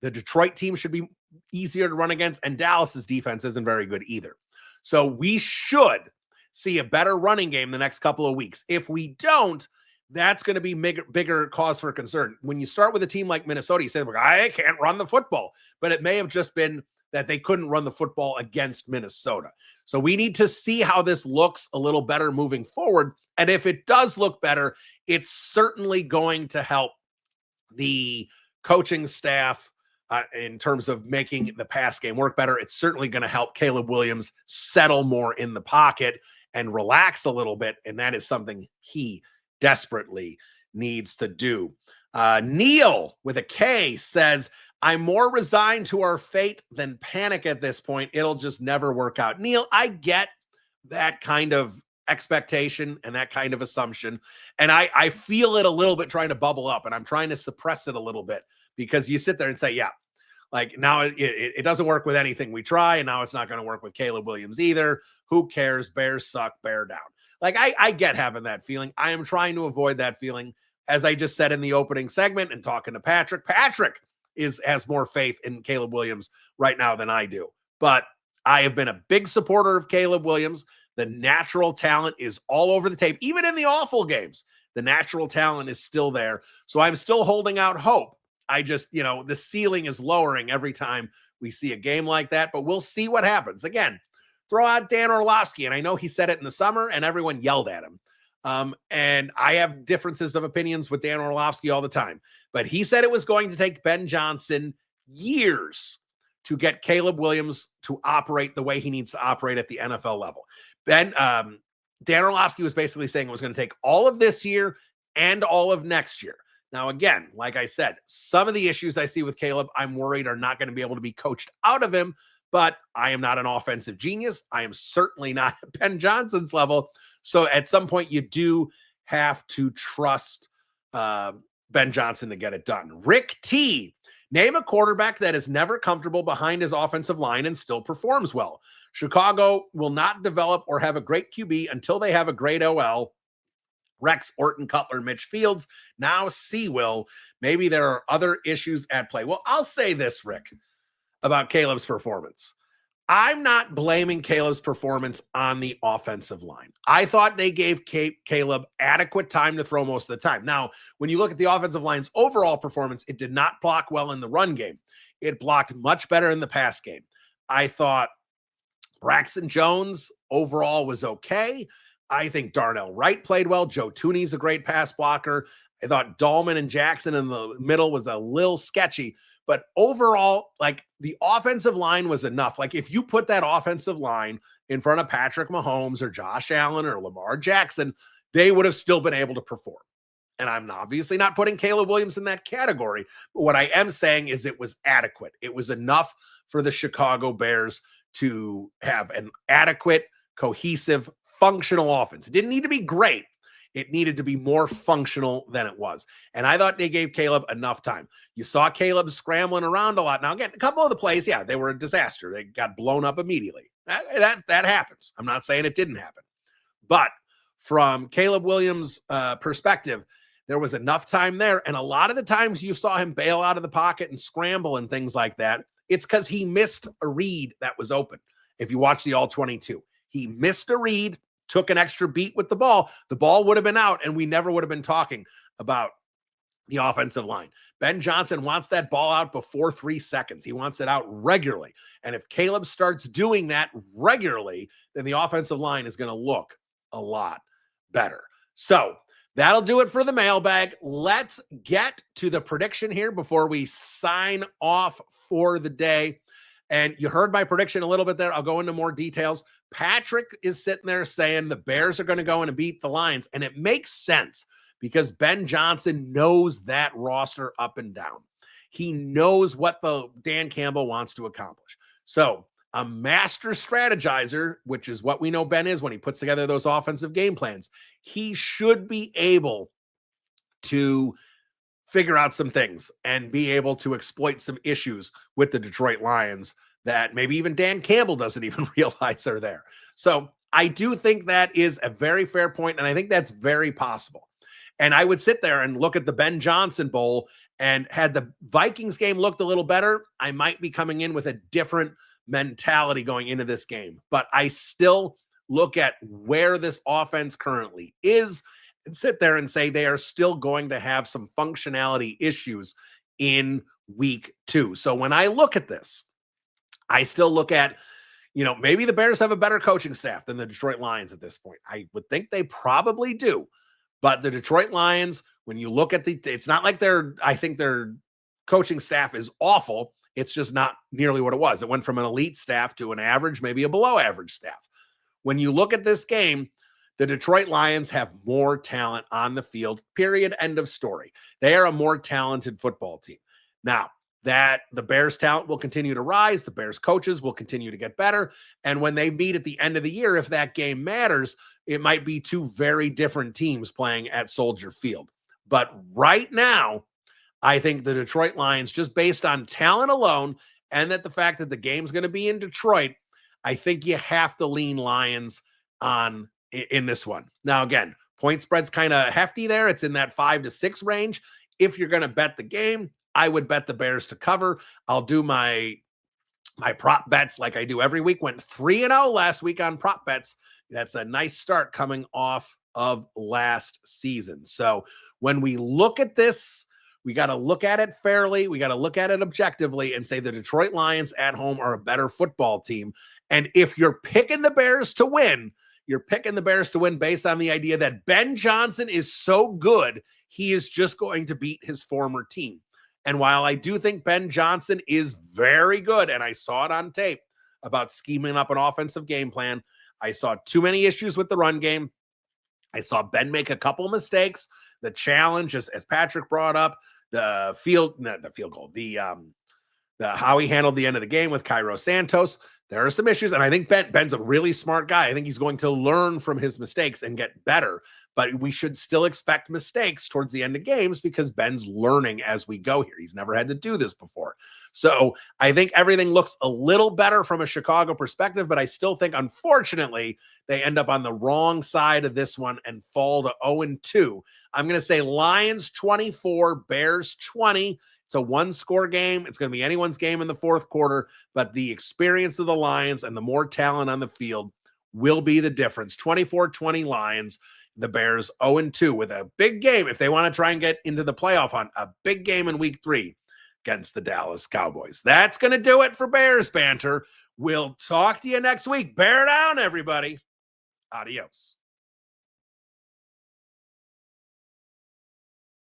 The Detroit team should be easier to run against, and Dallas's defense isn't very good either. So we should see a better running game the next couple of weeks. If we don't, that's going to be bigger cause for concern. When you start with a team like Minnesota, you say, I can't run the football. But it may have just been that they couldn't run the football against Minnesota. So we need to see how this looks a little better moving forward. And if it does look better, it's certainly going to help the coaching staff in terms of making the pass game work better. It's certainly going to help Caleb Williams settle more in the pocket and relax a little bit. And that is something he desperately needs to do. Neil with a K says, I'm more resigned to our fate than panic at this point. It'll just never work out. Neil, I get that kind of expectation and that kind of assumption. And I feel it a little bit trying to bubble up, and I'm trying to suppress it a little bit, because you sit there and say, yeah, like now it doesn't work with anything we try, and now it's not going to work with Caleb Williams either. Who cares? Bears suck, bear down. Like I get having that feeling. I am trying to avoid that feeling. As I just said in the opening segment and talking to Patrick has more faith in Caleb Williams right now than I do. But I have been a big supporter of Caleb Williams. The natural talent is all over the tape. Even in the awful games, the natural talent is still there. So I'm still holding out hope. I just, the ceiling is lowering every time we see a game like that, but we'll see what happens. Again, throw out Dan Orlovsky, and I know he said it in the summer and everyone yelled at him. And I have differences of opinions with Dan Orlovsky all the time, but he said it was going to take Ben Johnson years to get Caleb Williams to operate the way he needs to operate at the NFL level. Dan Orlovsky was basically saying it was going to take all of this year and all of next year. Now, again, like I said, some of the issues I see with Caleb, I'm worried are not going to be able to be coached out of him, but I am not an offensive genius. I am certainly not at Ben Johnson's level. So at some point, you do have to trust Ben Johnson to get it done. Rick T, name a quarterback that is never comfortable behind his offensive line and still performs well. Chicago will not develop or have a great QB until they have a great OL. Rex, Orton, Cutler, Mitch Fields, now Will. Maybe there are other issues at play. Well, I'll say this, Rick, about Caleb's performance. I'm not blaming Caleb's performance on the offensive line. I thought they gave Caleb adequate time to throw most of the time. Now, when you look at the offensive line's overall performance, it did not block well in the run game. It blocked much better in the pass game. I thought Braxton Jones overall was okay. I think Darnell Wright played well. Joe Tooney's a great pass blocker. I thought Dahlman and Jackson in the middle was a little sketchy. But overall, like, the offensive line was enough. Like, if you put that offensive line in front of Patrick Mahomes or Josh Allen or Lamar Jackson, they would have still been able to perform. And I'm obviously not putting Caleb Williams in that category. But what I am saying is it was adequate. It was enough for the Chicago Bears to have an adequate, cohesive, functional offense. It didn't need to be great. It needed to be more functional than it was. And I thought they gave Caleb enough time. You saw Caleb scrambling around a lot. Now, again, a couple of the plays, yeah, they were a disaster. They got blown up immediately. That happens. I'm not saying it didn't happen. But from Caleb Williams' perspective, there was enough time there. And a lot of the times you saw him bail out of the pocket and scramble and things like that, it's because he missed a read that was open. If you watch the All-22, he missed a read, took an extra beat with the ball would have been out, and we never would have been talking about the offensive line. Ben Johnson wants that ball out before 3 seconds. He wants it out regularly. And if Caleb starts doing that regularly, then the offensive line is going to look a lot better. So that'll do it for the mailbag. Let's get to the prediction here before we sign off for the day. And you heard my prediction a little bit there. I'll go into more details. Patrick is sitting there saying the Bears are going to go in and beat the Lions. And it makes sense because Ben Johnson knows that roster up and down. He knows what the Dan Campbell wants to accomplish. So a master strategizer, which is what we know Ben is when he puts together those offensive game plans, he should be able to figure out some things and be able to exploit some issues with the Detroit Lions that maybe even Dan Campbell doesn't even realize are there. So I do think that is a very fair point, and I think that's very possible. And I would sit there and look at the Ben Johnson Bowl, and had the Vikings game looked a little better, I might be coming in with a different mentality going into this game. But I still look at where this offense currently is and sit there and say they are still going to have some functionality issues in week 2. So when I look at this, I still look at, maybe the Bears have a better coaching staff than the Detroit Lions at this point. I would think they probably do. But the Detroit Lions, when you look at it's not like I think their coaching staff is awful. It's just not nearly what it was. It went from an elite staff to an average, maybe a below average staff. When you look at this game, the Detroit Lions have more talent on the field, period, end of story. They are a more talented football team. Now, that the Bears talent will continue to rise. The Bears coaches will continue to get better. And when they meet at the end of the year, if that game matters, it might be two very different teams playing at Soldier Field. But right now, I think the Detroit Lions, just based on talent alone, and that the fact that the game's going to be in Detroit, I think you have to lean Lions on in this one. Now, again, point spread's kind of hefty there. It's in that 5-6 range. If you're going to bet the game, I would bet the Bears to cover. I'll do my prop bets like I do every week. Went 3-0 last week on prop bets. That's a nice start coming off of last season. So when we look at this, we got to look at it fairly. We got to look at it objectively and say the Detroit Lions at home are a better football team. And if you're picking the Bears to win, you're picking the Bears to win based on the idea that Ben Johnson is so good, he is just going to beat his former team. And while I do think Ben Johnson is very good, and I saw it on tape about scheming up an offensive game plan, I saw too many issues with the run game. I saw Ben make a couple mistakes. The challenge, as Patrick brought up, the how he handled the end of the game with Cairo Santos. There are some issues, and I think Ben's a really smart guy. I think he's going to learn from his mistakes and get better, but we should still expect mistakes towards the end of games because Ben's learning as we go here. He's never had to do this before. So I think everything looks a little better from a Chicago perspective, but I still think, unfortunately, they end up on the wrong side of this one and fall to 0-2. I'm going to say Lions 24, Bears 20. It's a one-score game. It's going to be anyone's game in the fourth quarter, but the experience of the Lions and the more talent on the field will be the difference. 24-20 Lions, the Bears 0-2 with a big game if they want to try and get into the playoff hunt, a big game in week 3 against the Dallas Cowboys. That's going to do it for Bears Banter. We'll talk to you next week. Bear down, everybody. Adios.